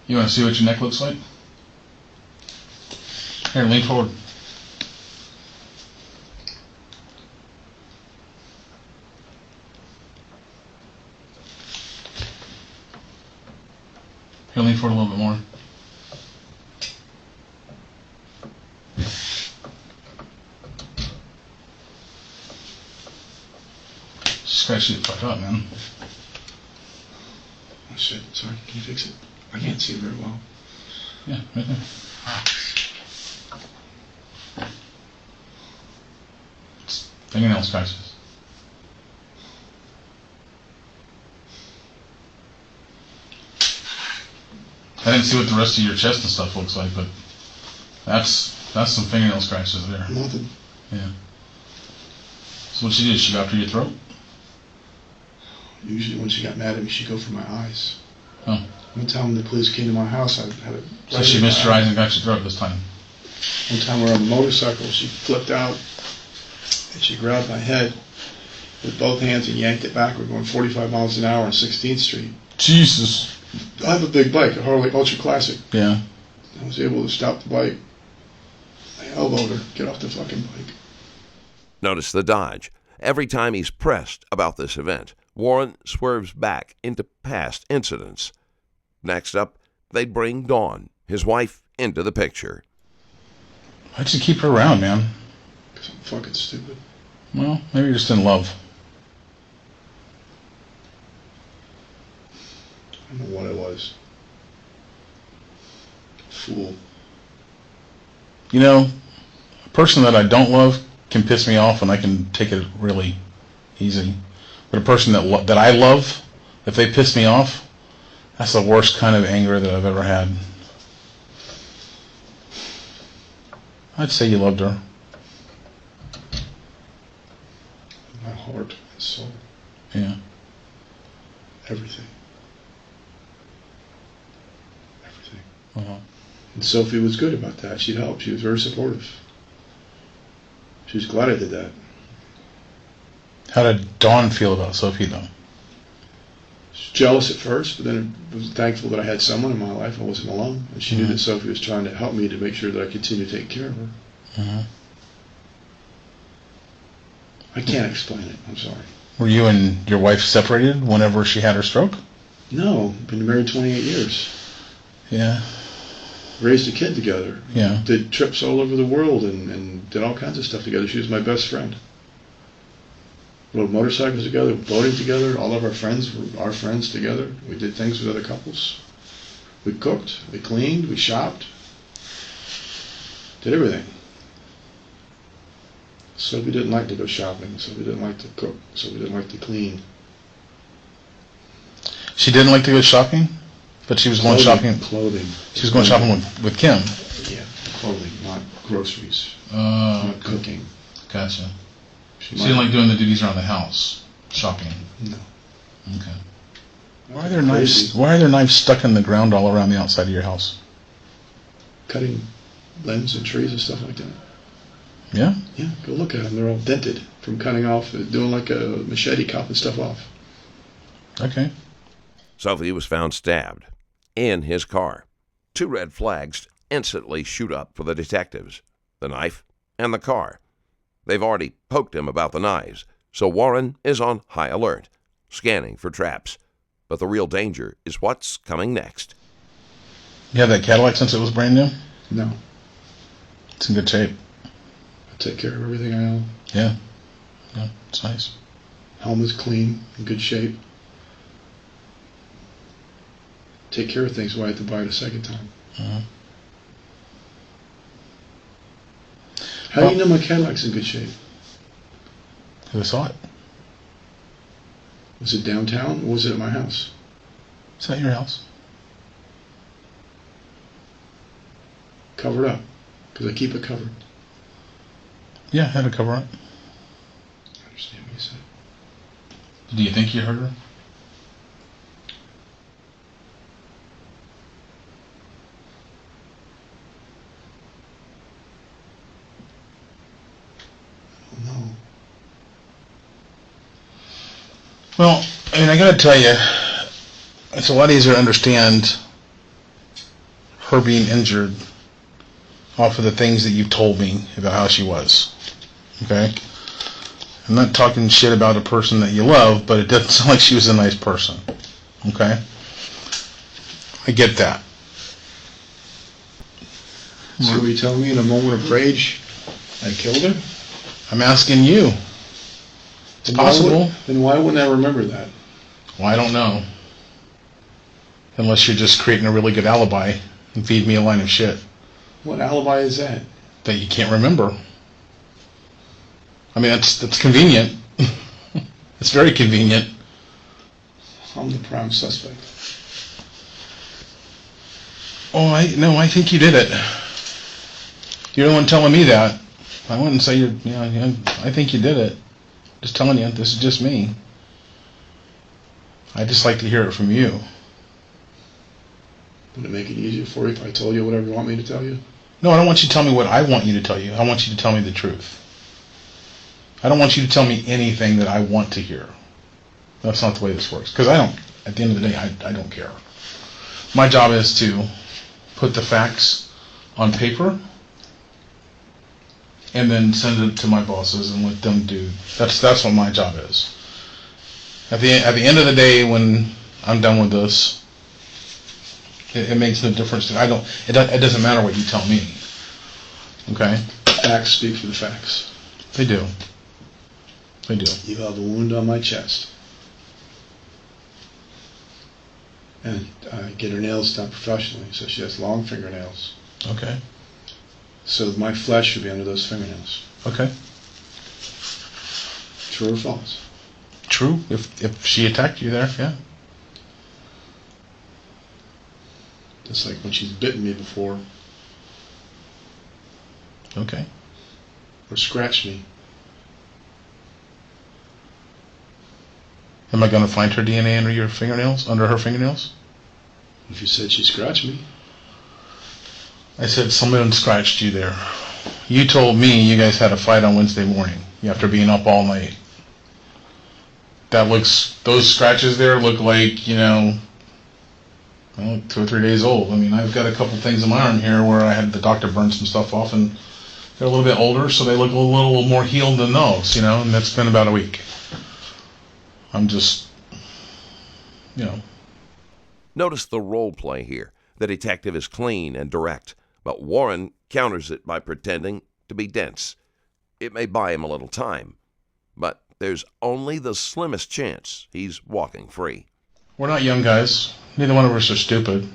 You want to see what your neck looks like? Here, lean forward. Here, lean forward a little bit more. Just gotta shoot the fuck up, man. Oh shit, sorry, can you fix it? I can't see very well. Yeah, right there. It's fingernail scratches. I didn't see what the rest of your chest and stuff looks like, but that's some fingernail scratches there. Nothing. Yeah. So what she did, she got after your throat? Usually when she got mad at me, she'd go for my eyes. Oh. One time when the police came to my house, I had a... So she missed your eyes and got your throat this time? One time we were on the motorcycle, she flipped out and she grabbed my head with both hands and yanked it back. We're going 45 miles an hour on 16th Street. Jesus. I have a big bike, a Harley Ultra Classic. Yeah. I was able to stop the bike. I elbowed her, get off the fucking bike. Notice the dodge. Every time he's pressed about this event, Warren swerves back into past incidents. Next up, they'd bring Dawn, his wife, into the picture. Why'd you keep her around, man? Because I'm fucking stupid. Well, maybe you're just in love. I don't know what it was. Fool. You know, a person that I don't love can piss me off and I can take it really easy. But a person that I love, if they piss me off, that's the worst kind of anger that I've ever had. I'd say you loved her. My heart and soul. Yeah. Everything. Everything. Uh-huh. And Sophie was good about that. She'd help. She was very supportive. She was glad I did that. How did Dawn feel about Sophie, though? She was jealous at first, but then I was thankful that I had someone in my life. I wasn't alone. And she knew that Sophie was trying to help me to make sure that I continued taking care of her. Uh-huh. I can't explain it. I'm sorry. Were you and your wife separated whenever she had her stroke? No. Been married 28 years. Yeah. Raised a kid together. Yeah. Did trips all over the world and did all kinds of stuff together. She was my best friend. Rode motorcycles together, boating together. All of our friends were our friends together. We did things with other couples. We cooked, we cleaned, we shopped. Did everything. Sophie didn't like to go shopping. Sophie didn't like to cook. Sophie didn't like to clean. She didn't like to go shopping? But she was going shopping. Clothing. She was going shopping with Kim. Yeah, clothing, not groceries. Not cooking. Gotcha. She didn't like doing the duties around the house, shopping. No. Okay. Why are there knives stuck in the ground all around the outside of your house? Cutting limbs and trees and stuff like that. Yeah? Yeah, go look at them. They're all dented from cutting off, doing like a machete, chopping stuff off. Okay. Sophie was found stabbed in his car. 2 red flags instantly shoot up for the detectives: the knife and the car. They've already poked him about the knives, so Warren is on high alert, scanning for traps. But the real danger is what's coming next. You had that Cadillac since it was brand new? No. It's in good shape. I take care of everything I own. Yeah. Yeah, it's nice. Helmet's clean, in good shape. Take care of things, why I have to buy it a second time. Uh-huh. How do you know my Cadillac's in good shape? Who saw it? Was it downtown or was it at my house? It's at your house. Covered up, because I keep it covered. Yeah, I had to cover it. I understand what you said. Do you think you hurt her? No. Well, I mean, I gotta tell you, it's a lot easier to understand her being injured off of the things that you've told me about how she was. Okay? I'm not talking shit about a person that you love, but it doesn't sound like she was a nice person. Okay? I get that. So are you telling me in a moment of rage I killed her? I'm asking you. It's possible. Then why wouldn't I remember that? Well, I don't know. Unless you're just creating a really good alibi and feed me a line of shit What alibi is that? that you can't remember. I mean, that's convenient. It's very convenient. I'm the prime suspect. Oh, I think you did it. You're the one telling me that. I wouldn't say I think you did it. Just telling you, this is just me. I just like to hear it from you. Would it make it easier for you if I told you whatever you want me to tell you? No, I don't want you to tell me what I want you to tell you. I want you to tell me the truth. I don't want you to tell me anything that I want to hear. That's not the way this works. Because at the end of the day, I don't care. My job is to put the facts on paper and then send it to my bosses and let them do. That's what my job is. At the end of the day, when I'm done with this, it makes no difference. It doesn't matter what you tell me. Okay? Facts speak for the facts. They do. They do. You have a wound on my chest. And I get her nails done professionally, so she has long fingernails. Okay. So my flesh should be under those fingernails. Okay. True or false? True. If she attacked you there, yeah. Just like when she's bitten me before. Okay. Or scratched me. Am I going to find her DNA under your fingernails? Under her fingernails? If you said she scratched me. I said someone scratched you there. You told me you guys had a fight on Wednesday morning after being up all night. Those scratches there look like, 2 or 3 days old. I mean, I've got a couple things in my arm here where I had the doctor burn some stuff off, and they're a little bit older, so they look a little more healed than those, and that's been about a week. I'm just, Notice the role play here. The detective is clean and direct, but Warren counters it by pretending to be dense. It may buy him a little time, but there's only the slimmest chance he's walking free. We're not young guys. Neither one of us are stupid.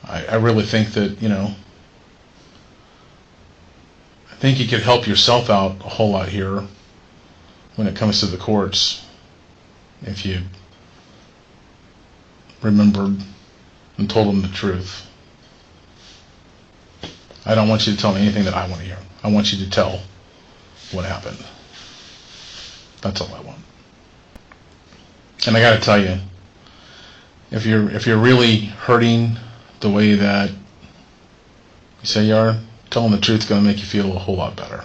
I really think that, I think you could help yourself out a whole lot here when it comes to the courts if you remembered and told them the truth. I don't want you to tell me anything that I want to hear. I want you to tell what happened. That's all I want. And I got to tell you, if you're really hurting the way that you say you are, telling the truth is going to make you feel a whole lot better.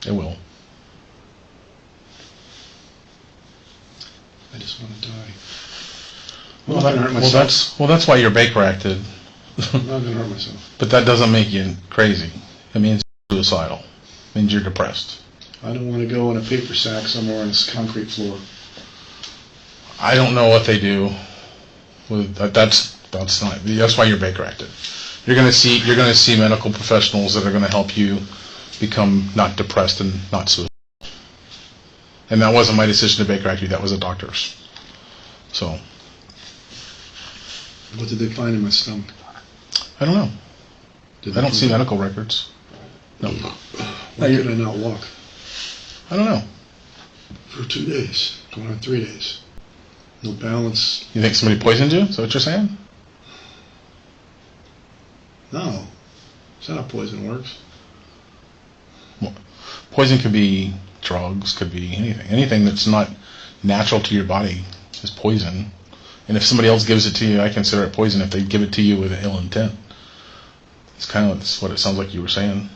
It will. I just want to die. That's why you're Baker-acted. I'm not going to hurt myself. But that doesn't make you crazy. It means suicidal. It means you're depressed. I don't want to go in a paper sack somewhere on this concrete floor. I don't know what they do with that. That's why you're Baker-acted. You're going to see medical professionals that are going to help you become not depressed and not suicidal. And that wasn't my decision to Baker-act you. That was a doctor's. So. What did they find in my stomach? I don't know. I don't see medical records. No. Why could I not walk? I don't know. For 2 days. Going on 3 days. No balance. You think somebody poisoned you? Is that what you're saying? No. That's not how poison works. Well, poison could be drugs, could be anything. Anything that's not natural to your body is poison. And if somebody else gives it to you, I consider it poison if they give it to you with an ill intent. It's kind of what it sounds like you were saying.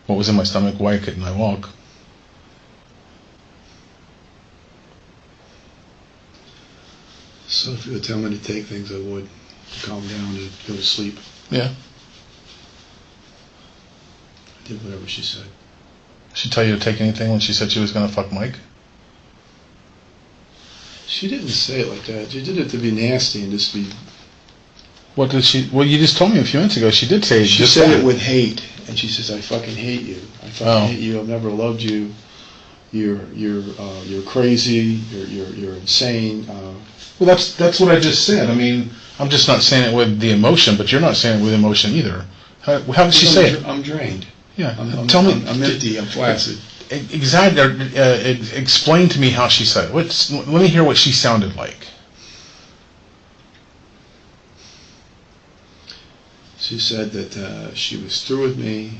What was in my stomach? Why couldn't I walk? So if you would tell me to take things, I would. To calm down, to go to sleep. Yeah. I did whatever she said. Did she tell you to take anything when she said she was going to fuck Mike? She didn't say it like that. She did it to be nasty and just be What did she? Well, you just told me a few minutes ago. She did say. She just said that. it with hate, and she says, "I fucking hate you. I fucking hate you. I've never loved you. You're crazy. You're insane." Well, that's what I just said. I mean, I'm just not saying it with the emotion, but you're not saying it with emotion either. How did she say it? I'm drained. Yeah. Tell me. I'm empty. I'm flaccid. Exactly. Explain to me how she said it. Let me hear what she sounded like. She said that she was through with me,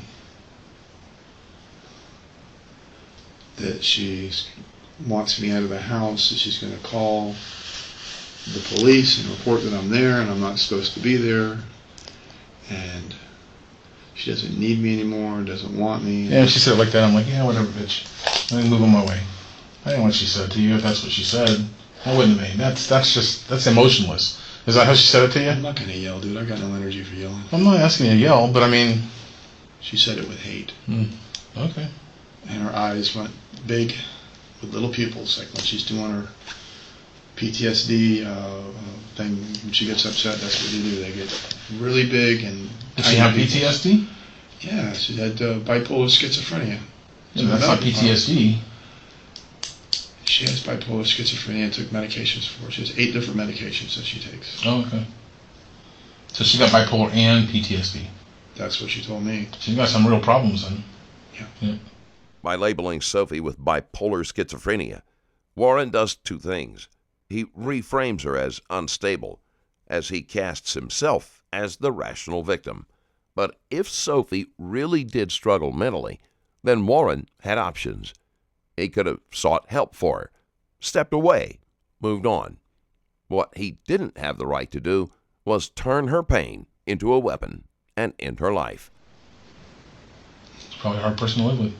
that she wants me out of the house, that she's going to call the police and report that I'm there and I'm not supposed to be there, and she doesn't need me anymore, doesn't want me. Yeah, she said it like that. I'm like, yeah, whatever, bitch. Let me move on my way. I didn't know what she said to you. If that's what she said, I wouldn't have been. That's emotionless. Is that how she said it to you? I'm not going to yell, dude. I got no energy for yelling. I'm not asking you to yell, but I mean... She said it with hate. Okay. And her eyes went big with little pupils, like when she's doing her PTSD thing. When she gets upset, that's what they do. They get really big and... Does she have PTSD? Yeah, she had bipolar schizophrenia. Yeah, that's not PTSD. She has bipolar schizophrenia and took medications for it. She has 8 different medications that she takes. Oh, okay. So she got bipolar and PTSD. That's what she told me. She's got some real problems then. Yeah. By labeling Sophie with bipolar schizophrenia, Warren does 2 things. He reframes her as unstable, as he casts himself as the rational victim. But if Sophie really did struggle mentally, then Warren had options. He could have sought help for her, stepped away, moved on. What he didn't have the right to do was turn her pain into a weapon and end her life. It's probably a hard person to live with.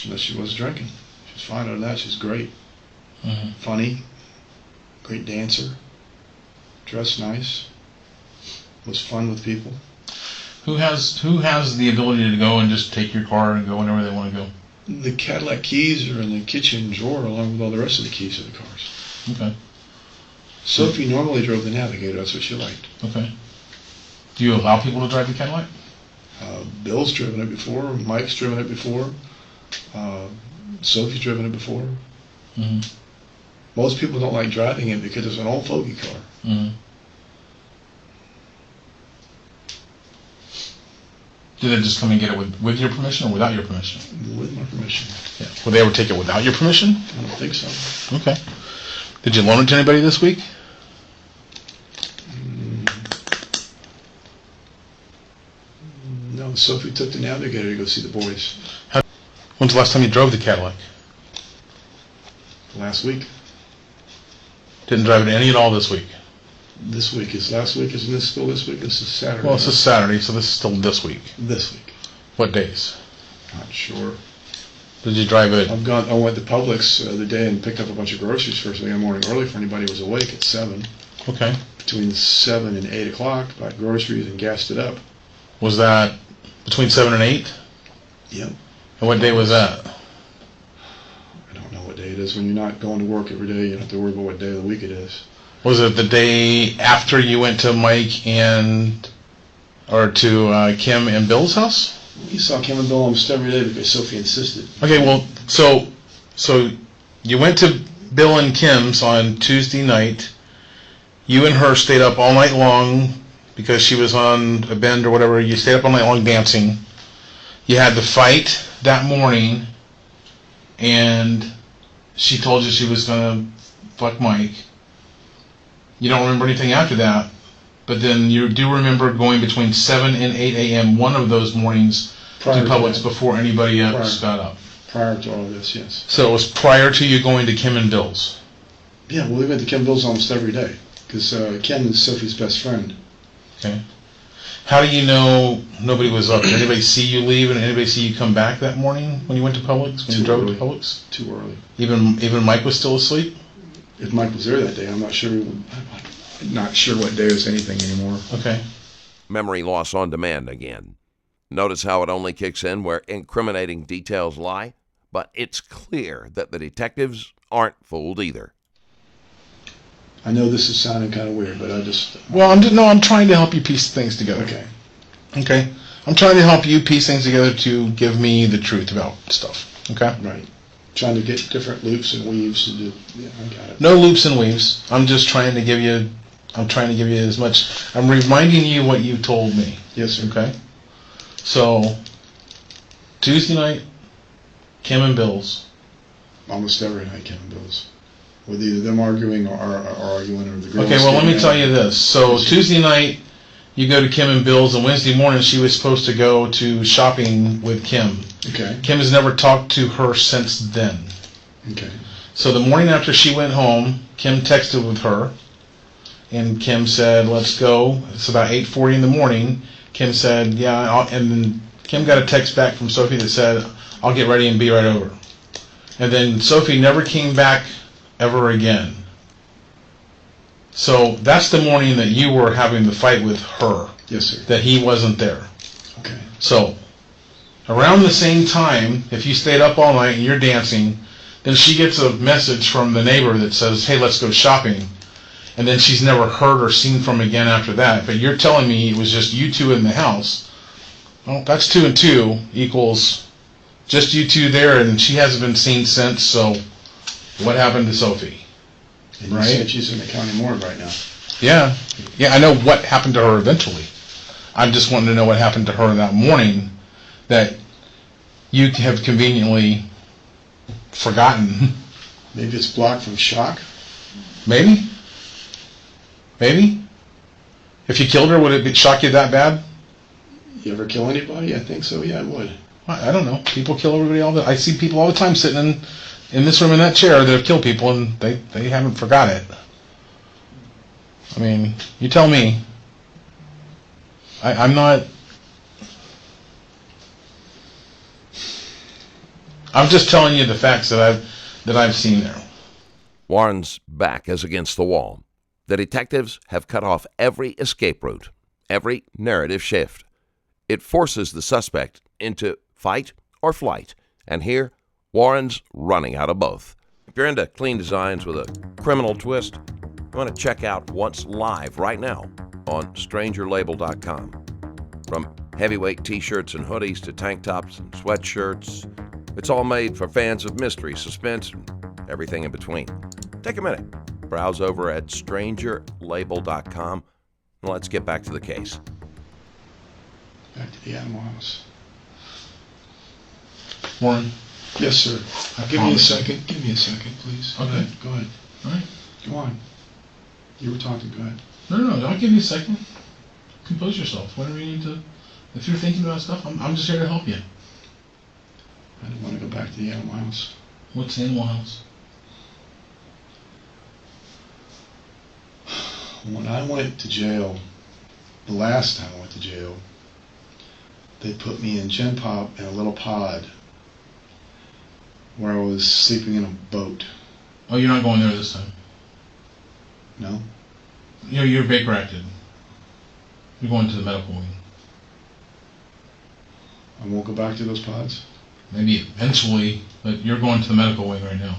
Unless she was drinking. She's fine other than that. She's great. Mm-hmm. Funny. Great dancer. Dressed nice. Was fun with people. Who has the ability to go and just take your car and go whenever they want to go? The Cadillac keys are in the kitchen drawer along with all the rest of the keys to the cars. Okay. Sophie normally drove the Navigator. That's what she liked. Okay. Do you allow people to drive the Cadillac? Bill's driven it before. Mike's driven it before. Sophie's driven it before. Mm-hmm. Most people don't like driving it because it's an old fogey car. Mm-hmm. Did they just come and get it with your permission or without your permission? With my permission. Yeah. Would they ever take it without your permission? I don't think so. Okay. Did you loan it to anybody this week? No, Sophie took the Navigator to go see the boys. When's the last time you drove the Cadillac? Last week. Didn't drive it any at all this week? This week is last week. Isn't this still this week? This is Saturday. Well, this is Saturday, so this is still this week. This week. What days? Not sure. Did you drive it? I went to Publix the other day and picked up a bunch of groceries first thing in the morning early for anybody who was awake at 7. Okay. Between 7 and 8 o'clock, bought groceries and gassed it up. Was that between 7 and 8? Yep. And what day was that? I don't know what day it is. When you're not going to work every day, you don't have to worry about what day of the week it is. Was it the day after you went to Mike or to Kim and Bill's house? We saw Kim and Bill almost every day because Sophie insisted. Okay, well, so you went to Bill and Kim's on Tuesday night. You and her stayed up all night long because she was on a bend or whatever. You stayed up all night long dancing. You had the fight that morning, and she told you she was going to fuck Mike. You don't remember anything after that, but then you do remember going between 7 and 8 a.m. one of those mornings to Publix before anybody else got up. Prior to all of this, yes. So it was prior to you going to Kim and Bill's? Yeah, well, we went to Kim and Bill's almost every day because Kim is Sophie's best friend. Okay. How do you know nobody was up? Did anybody see you leave and anybody see you come back that morning when you went to Publix? When you drove to Publix? Too early. Even Mike was still asleep? If Mike was there that day, I'm not sure. Not sure what day was anything anymore. Okay. Memory loss on demand again. Notice how it only kicks in where incriminating details lie, but it's clear that the detectives aren't fooled either. I know this is sounding kind of weird, but I just... Well, I'm trying to help you piece things together. Okay. Okay? I'm trying to help you piece things together to give me the truth about stuff. Okay? Right. Trying to get different loops and weaves to do... Yeah, I got it. No loops and weaves. I'm just trying to give you... as much... I'm reminding you what you told me. Yes, sir. Okay? So, Tuesday night, Kim and Bill's. Almost every night, Kim and Bill's. With either them arguing or arguing or the girls... Okay, well, let me getting tell mad. you this. So, Tuesday night, you go to Kim and Bill's, and Wednesday morning, she was supposed to go to shopping with Kim. Okay. Kim has never talked to her since then. Okay. So, the morning after she went home, Kim texted with her, and Kim said, let's go. It's about 8:40 in the morning. Kim said, yeah, and then Kim got a text back from Sophie that said, I'll get ready and be right over. And then Sophie never came back ever again. So that's the morning that you were having the fight with her. Yes, sir. That he wasn't there. Okay. So, around the same time, if you stayed up all night and you're dancing, then she gets a message from the neighbor that says, hey, let's go shopping. And then she's never heard or seen from again after that. But you're telling me it was just you two in the house. Well, that's 2 and 2 equals just you two there, and she hasn't been seen since, so what happened to Sophie? And you Right. said she's in the county morgue right now. Yeah, I know what happened to her eventually. I'm just wanting to know what happened to her that morning that you have conveniently forgotten. Maybe it's blocked from shock. Maybe? If you killed her, would it shock you that bad? You ever kill anybody? I think so. Yeah, it would. I don't know. People kill everybody all the time. I see people all the time sitting in this room in that chair that have killed people, and they haven't forgot it. I mean, you tell me. I'm not... I'm just telling you the facts that I've seen there. Warren's back is against the wall. The detectives have cut off every escape route, every narrative shift. It forces the suspect into fight or flight, and here, Warren's running out of both. If you're into clean designs with a criminal twist, you want to check out what's live right now on strangerlabel.com. From heavyweight t-shirts and hoodies to tank tops and sweatshirts, it's all made for fans of mystery, suspense, and everything in between. Take a minute. Browse over at strangerlabel.com, and let's get back to the case. Back to the animal house. Warren. Yes, sir. Give me a second. Give me a second, please. Okay. Go ahead. All right. Go on. You were talking. Go ahead. No, I'll give you a second. Compose yourself. Whatever you need to. If you're thinking about stuff, I'm just here to help you. I didn't want to go back to the animal house. What's the animal house? When I went to jail, the last time I went to jail, they put me in Gen Pop in a little pod where I was sleeping in a boat. Oh, you're not going there this time. No? You're Baker acted. You're going to the medical wing. I won't go back to those pods? Maybe eventually, but you're going to the medical wing right now.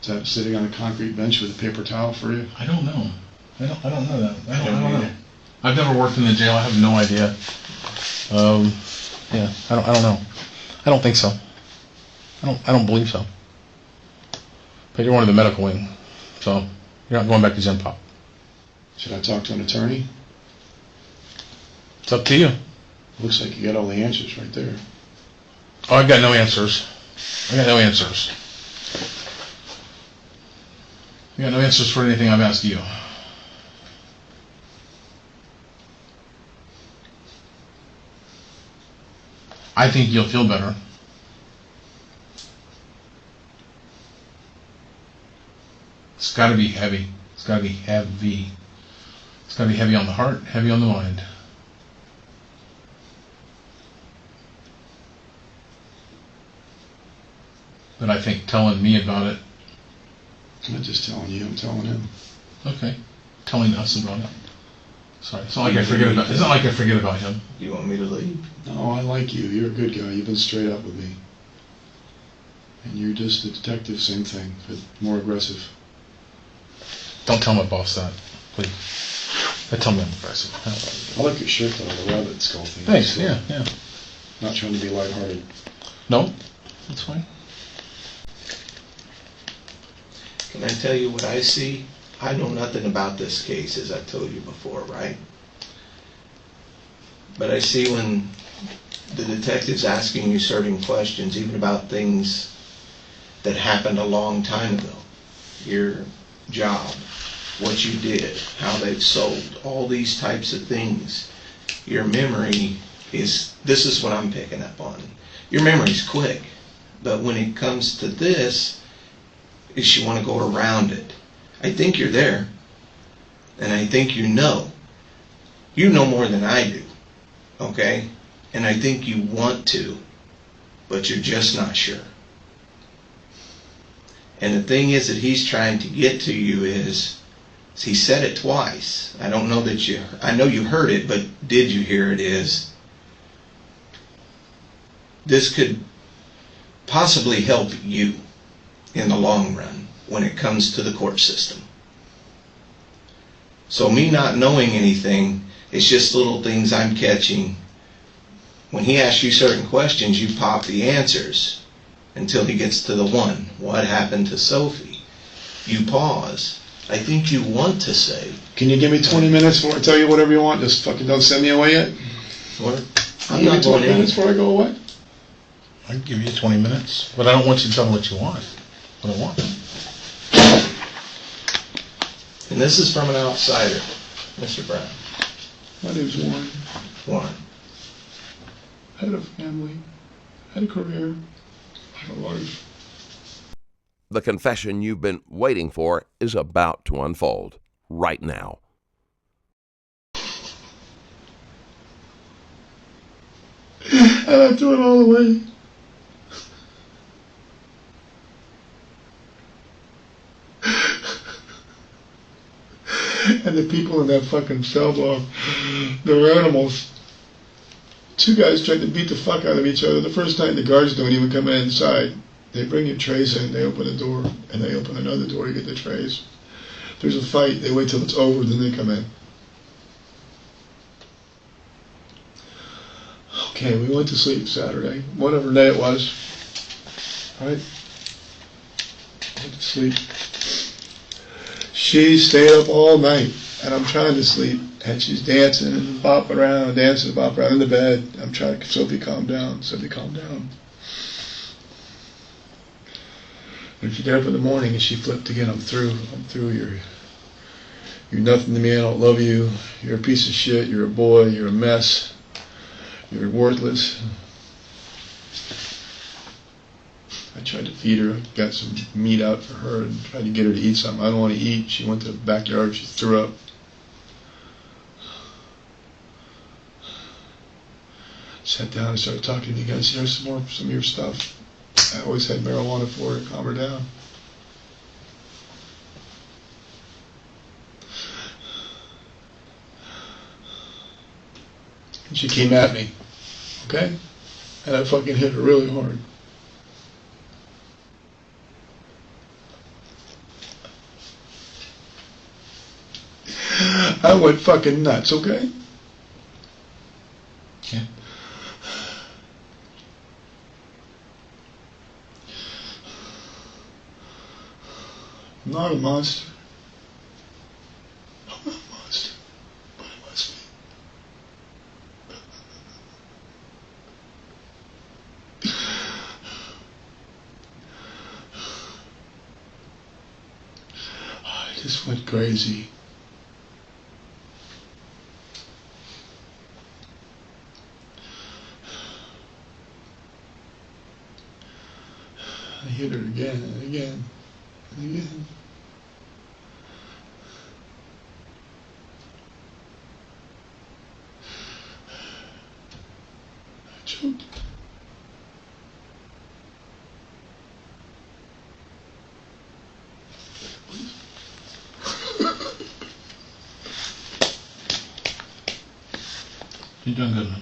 Is that sitting on a concrete bench with a paper towel for you? I don't know. I don't know that. I don't either. know. I've never worked in the jail. I have no idea. Yeah, I don't know. I don't think so. I don't believe so. But you're going to the medical wing, so you're not going back to Gen Pop. Should I talk to an attorney? It's up to you. Looks like you got all the answers right there. Oh, I've got no answers. I got no answers. I got no answers for anything I've asked you. I think you'll feel better. It's got to be heavy. It's got to be heavy. It's got to be heavy on the heart, heavy on the mind. But I think telling me about it. I'm not just telling you, I'm telling him. Okay. Telling us about it. Sorry. It's not like I forget about him. You want me to leave? No, I like you. You're a good guy. You've been straight up with me. And you're just a detective, same thing, but more aggressive. Don't tell my boss that, please. Tell me I'm aggressive. I like your shirt though, the rabbit skull thing. Thanks. So, Yeah. Not trying to be lighthearted. No, that's fine. Can I tell you what I see? I know nothing about this case, as I told you before, right? But I see when the detective's asking you certain questions, even about things that happened a long time ago. Your job, what you did, how they've sold, all these types of things. Your memory this is what I'm picking up on. Your memory's quick, but when it comes to this, is you want to go around it. I think you're there, and I think you know. You know more than I do, okay? And I think you want to, but you're just not sure. And the thing is that he's trying to get to you is, he said it twice. I don't know that I know you heard it, but did you hear it is, this could possibly help you in the long run when it comes to the court system. So me not knowing anything, it's just little things I'm catching. When he asks you certain questions, you pop the answers until he gets to the one. What happened to Sophie? You pause. I think you want to say. Can you give me 20 minutes before I tell you whatever you want? Just fucking don't send me away yet. What? I'm not 20 minutes before I go away. I can give you 20 minutes, but I don't want you to tell me what you want. What I want. And this is from an outsider, Mr. Brown. My name's Warren. Warren. Had a family, had a career, had a life. The confession you've been waiting for is about to unfold right now. And I threw it all away. And the people in that fucking cell block, they're animals. Two guys tried to beat the fuck out of each other. The first night the guards don't even come inside. They bring your trays in, they open a door, and they open another door to get the trays. If there's a fight, they wait till it's over, then they come in. Okay, we went to sleep Saturday, whatever day it was. Right? Went to sleep. She stayed up all night, and I'm trying to sleep, and she's dancing and bopping around, dancing and bopping around in the bed. I'm trying to, Sophie, calm down. Sophie, calm down. And she got up in the morning and she flipped again. I'm through. You're nothing to me. I don't love you. You're a piece of shit. You're a boy. You're a mess. You're worthless. I tried to feed her. Got some meat out for her and tried to get her to eat something. I don't want to eat. She went to the backyard. She threw up. Sat down and started talking to me again. Here's some of your stuff. I always had marijuana for her to calm her down. And she came at me, okay? And I fucking hit her really hard. I went fucking nuts, okay? Yeah. I'm not a monster. I'm not a monster, but I must be. I just went crazy. I hit her again and again and again. I choked. You're doing good, man.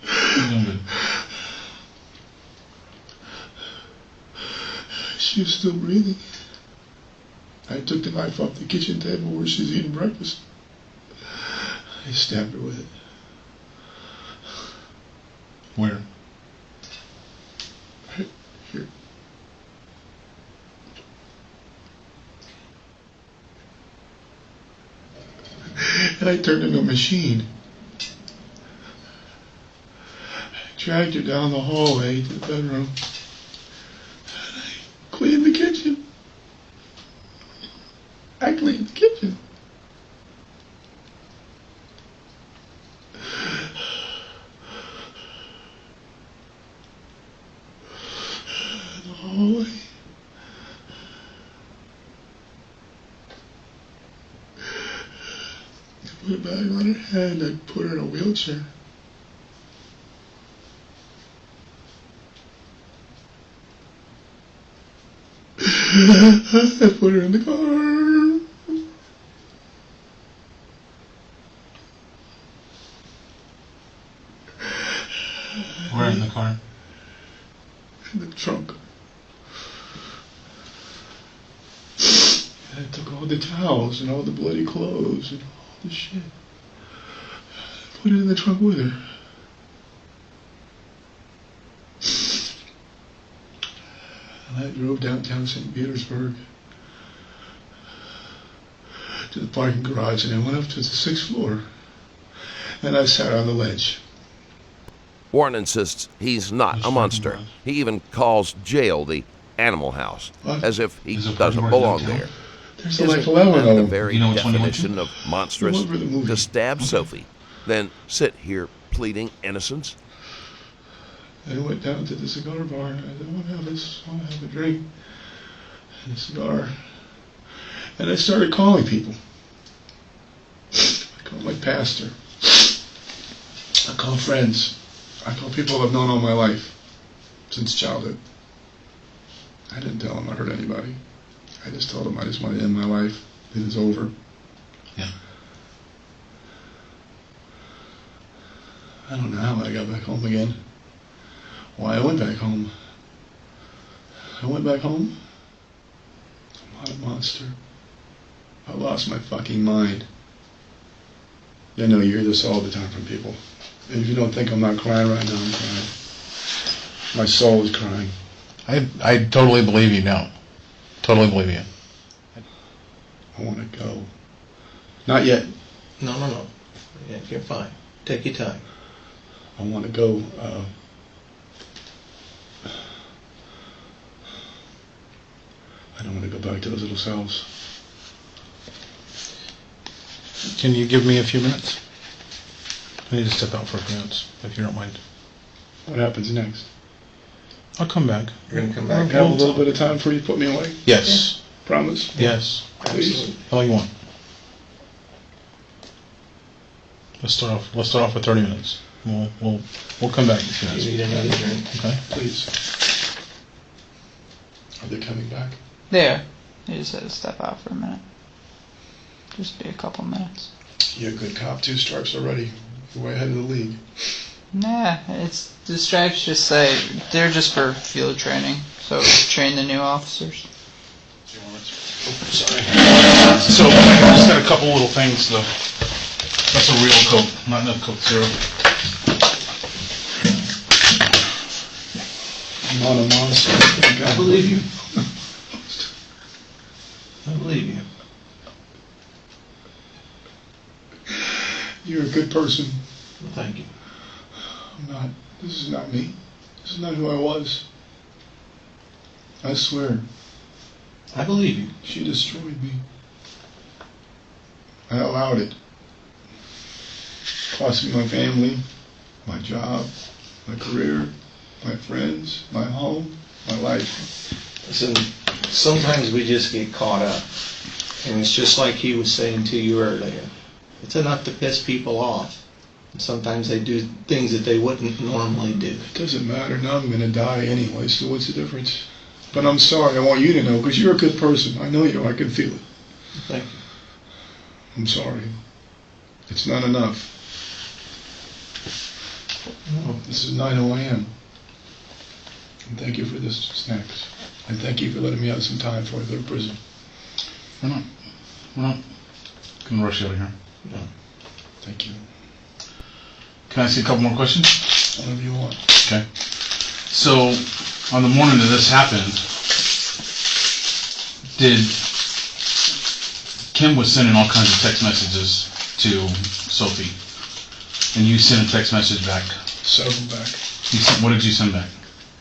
You're doing good. She was still breathing. I took the knife off the kitchen table where she's eating breakfast. I stabbed her with it. Where? Right here. And I turned into a machine. I dragged her down the hallway to the bedroom. And I cleaned the kitchen. I cleaned the kitchen. The hallway. I put a bag on her head and I put her in a wheelchair. I put her in the car. Where in the car? In the trunk. And I took all the towels and all the bloody clothes and all the shit. I put it in the trunk with her. And I drove downtown St. Petersburg to the parking garage, and I went up to the 6th floor, and I sat on the ledge. Warren insists he's not a monster. He even calls jail the animal house, What? as if he Is it doesn't part of belong downtown? there. There's Isn't like 11 that of the them. very You know which one you went to? definition of monstrous? Remember the movie. To stab Sophie, then sit here pleading innocence? I went down to the cigar bar and I said, I want to have a drink and a cigar. And I started calling people. I called my pastor. I called friends. I called people I've known all my life, since childhood. I didn't tell them I hurt anybody. I just told them I just wanted to end my life. It is over. Yeah. I don't know how I got back home again. Why I went back home. I went back home. I'm not a monster. I lost my fucking mind. I know you hear this all the time from people. And if you don't think I'm not crying right now, I'm crying. My soul is crying. I totally believe you now. Totally believe you. I want to go. Not yet. No. Yeah, you're fine. Take your time. I want to go. I don't want to go back to those little cells. Can you give me a few minutes? I need to step out for a few minutes, if you don't mind. What happens next? I'll come back. You're going to come I back. have a little bit of time before you put me away. Yes. Promise? Yes. Please. How long you want? Let's start off with 30 minutes. We'll come back in a few minutes. You need another drink? Okay. Please. Are they coming back? There. You just had to step out for a minute. Just be a couple minutes. You're a good cop. 2 stripes already. You're way ahead of the league. Nah, it's the stripes just say they're just for field training. So train the new officers. Sorry. So I just got a couple little things. That's a real Coke, not enough Coke Zero. I'm not a monster. I believe you. I believe you. You're a good person. Well, thank you. I'm not. This is not me. This is not who I was. I swear. I believe you. She destroyed me. I allowed it. Cost me my family, my job, my career, my friends, my home, my life. Listen, sometimes we just get caught up. And it's just like he was saying to you earlier. It's enough to piss people off. And sometimes they do things that they wouldn't normally do. It doesn't matter. Now I'm going to die anyway, so what's the difference? But I'm sorry. I want you to know, because you're a good person. I know you. I can feel it. Thank you. I'm sorry. It's not enough. No, this is not who I am. And thank you for this snacks. And thank you for letting me have some time before I go to prison. We're not gonna rush you out of here. No. Thank you. Can I ask you a couple more questions? Whatever you want. Okay. So, on the morning that this happened, Kim was sending all kinds of text messages to Sophie, and you sent a text message back. Several back. What did you send back?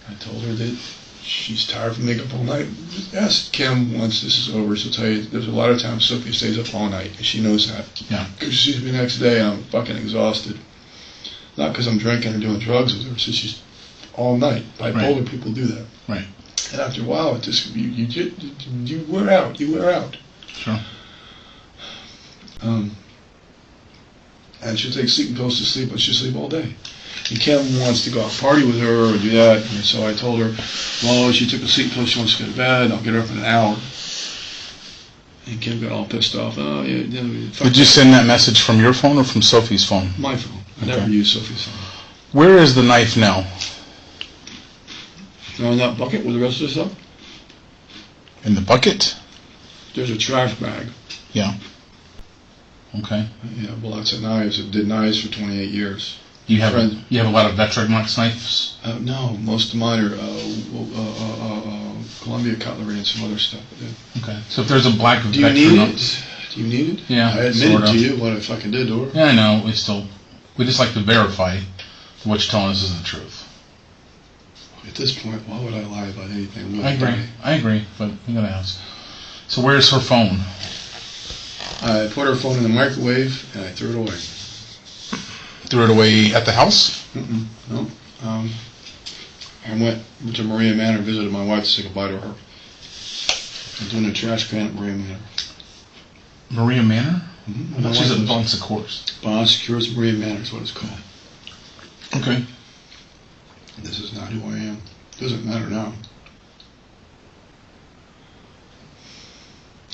I told her that she's tired from being up all night. Ask Kim once this is over. She'll tell you there's a lot of times Sophie stays up all night, and she knows that. Yeah. Because she sees me the next day, I'm fucking exhausted. Not because I'm drinking or doing drugs with her. It's just she's all night. Bipolar people do that. Right. And after a while, it just you wear out. You wear out. Sure. And she'll take sleeping pills to sleep, but she'll sleep all day. And Kim wants to go out and party with her or do that. And so I told her, well, she took a sleeping pill, she wants to go to bed, I'll get her up in an hour. And Kim got all pissed off. Oh, yeah, Did you send that message from your phone or from Sophie's phone? My phone. I never use Sophie's phone. Where is the knife now? Now in that bucket with the rest of the stuff, In the bucket? there's a trash bag. Yeah. Okay. Yeah, well, that's a knives. It did knives for 28 years. You have a lot of Vetramax knives? No, most of mine are Columbia cutlery and some other stuff. Okay. So if there's a black Do you need Vetramax, it? Do you need it? Yeah, I admitted sort of. to you what I fucking did to her. yeah, I know. We just like to verify that what you're telling us is the truth. At this point, why would I lie about anything? I agree, but I'm gonna ask. So where's her phone? I put her phone in the microwave and I threw it away. Threw it away at the house? No. I went to Maria Manor and visited my wife to say goodbye to her. I'm doing a trash can at Maria Manor. Maria Manor? Mm-hmm. I thought she's at Bon Secours. Bon Secours Maria Manor is what it's called. Okay. This is not who I am. Doesn't matter now.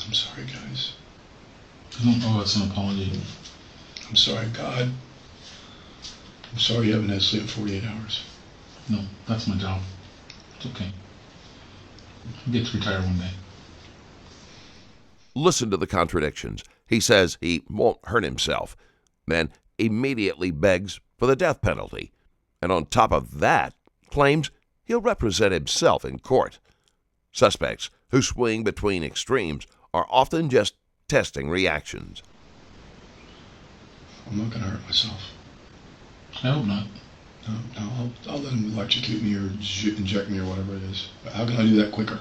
I'm sorry, guys. Oh, that's an apology. I'm sorry, God. I'm sorry you haven't had sleep in 48 hours. No, that's my job. It's okay. I'll get to retire one day. Listen to the contradictions. He says he won't hurt himself, then immediately begs for the death penalty. And on top of that, claims he'll represent himself in court. Suspects who swing between extremes are often just testing reactions. I'm not going to hurt myself. I hope not. No, I'll let him electrocute me or inject me or whatever it is. But how can I do that quicker?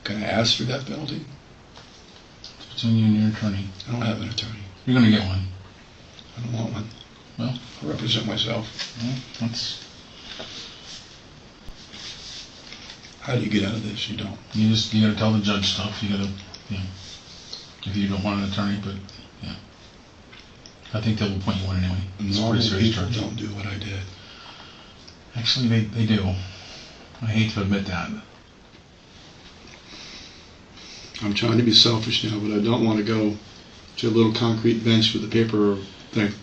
Can I ask for death penalty? It's between you and your attorney. I don't have an attorney. You're going to get one. I don't want one. Well, I represent myself. well, that's... How do you get out of this? You don't. You gotta tell the judge stuff. You gotta, if you don't want an attorney, but yeah, I think they will appoint you one anyway. It's a Normal pretty serious people charge. don't do what I did. Actually, they do. I hate to admit that. I'm trying to be selfish now, but I don't want to go to a little concrete bench with a paper thing.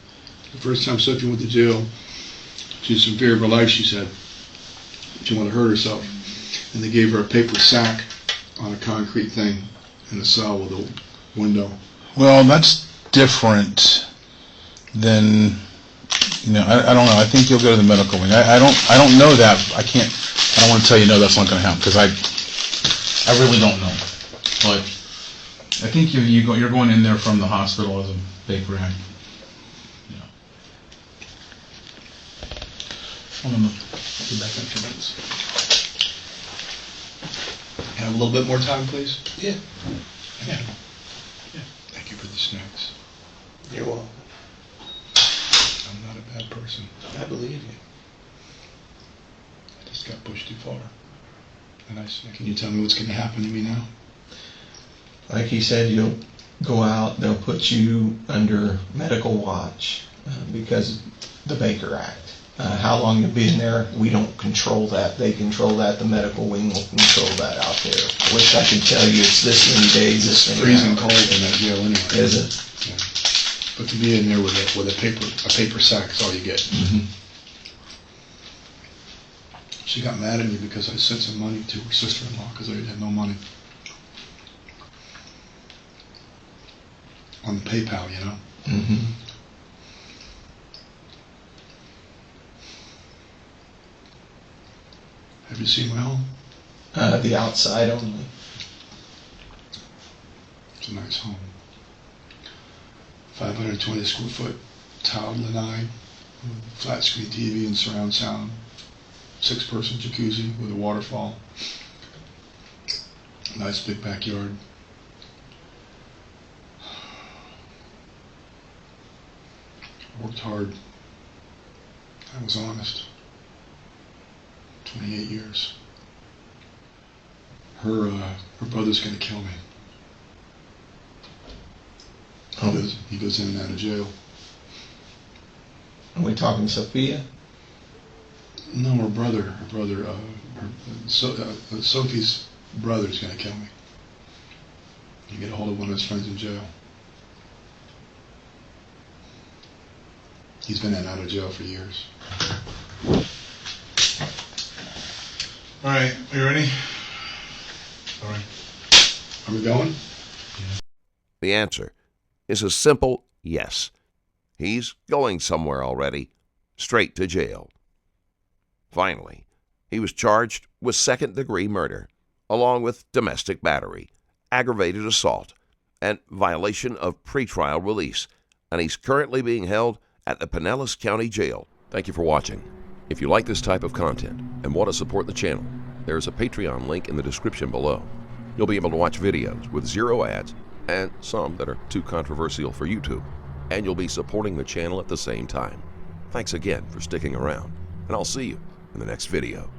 The first time Sophie went to jail, she was in fear of her life, she said. She wanted to hurt herself. And they gave her a paper sack on a concrete thing in the cell with a window. Well, that's different than, I don't know. I think you'll go to the medical wing. I don't know that. I don't want to tell you no, that's not going to happen, because I really don't know. But I think you're going in there from the hospital as a paper rag. Yeah. I'll be back in 2 minutes. Have a little bit more time, please? Yeah. Yeah. Thank you for the snacks. You're welcome. I'm not a bad person. I believe you. I just got pushed too far. And can you tell me what's going to happen to me now? Like he said, you'll go out, they'll put you under medical watch because the Baker Act. How long you'll be in there, we don't control that. They control that. The medical wing will control that out there. I wish I could tell you it's this many days, this many Freezing hours. cold in that jail anyway. Is it? Yeah. But to be in there with a paper sack is all you get. Mm-hmm. She got mad at me because I sent some money to her sister-in-law because I had no money on the PayPal, you know. Mm-hmm. Have you seen my home? The outside only. It's a nice home. 520 square foot tiled lanai, flat screen TV and surround sound, 6-person jacuzzi with a waterfall, nice big backyard. I worked hard. I was honest. 28 years. Her brother's gonna kill me. He goes in and out of jail. Are we talking Sophia? No, her brother. Sophie's brother's gonna kill me. You get a hold of one of his friends in jail. He's been in and out of jail for years. All right, are you ready? All right. Are we going? The answer is a simple yes. He's going somewhere already, straight to jail. Finally, he was charged with second-degree murder, along with domestic battery, aggravated assault, and violation of pretrial release, and he's currently being held at the Pinellas County Jail. Thank you for watching. If you like this type of content and want to support the channel, there is a Patreon link in the description below. You'll be able to watch videos with 0 ads and some that are too controversial for YouTube, and you'll be supporting the channel at the same time. Thanks again for sticking around, and I'll see you in the next video.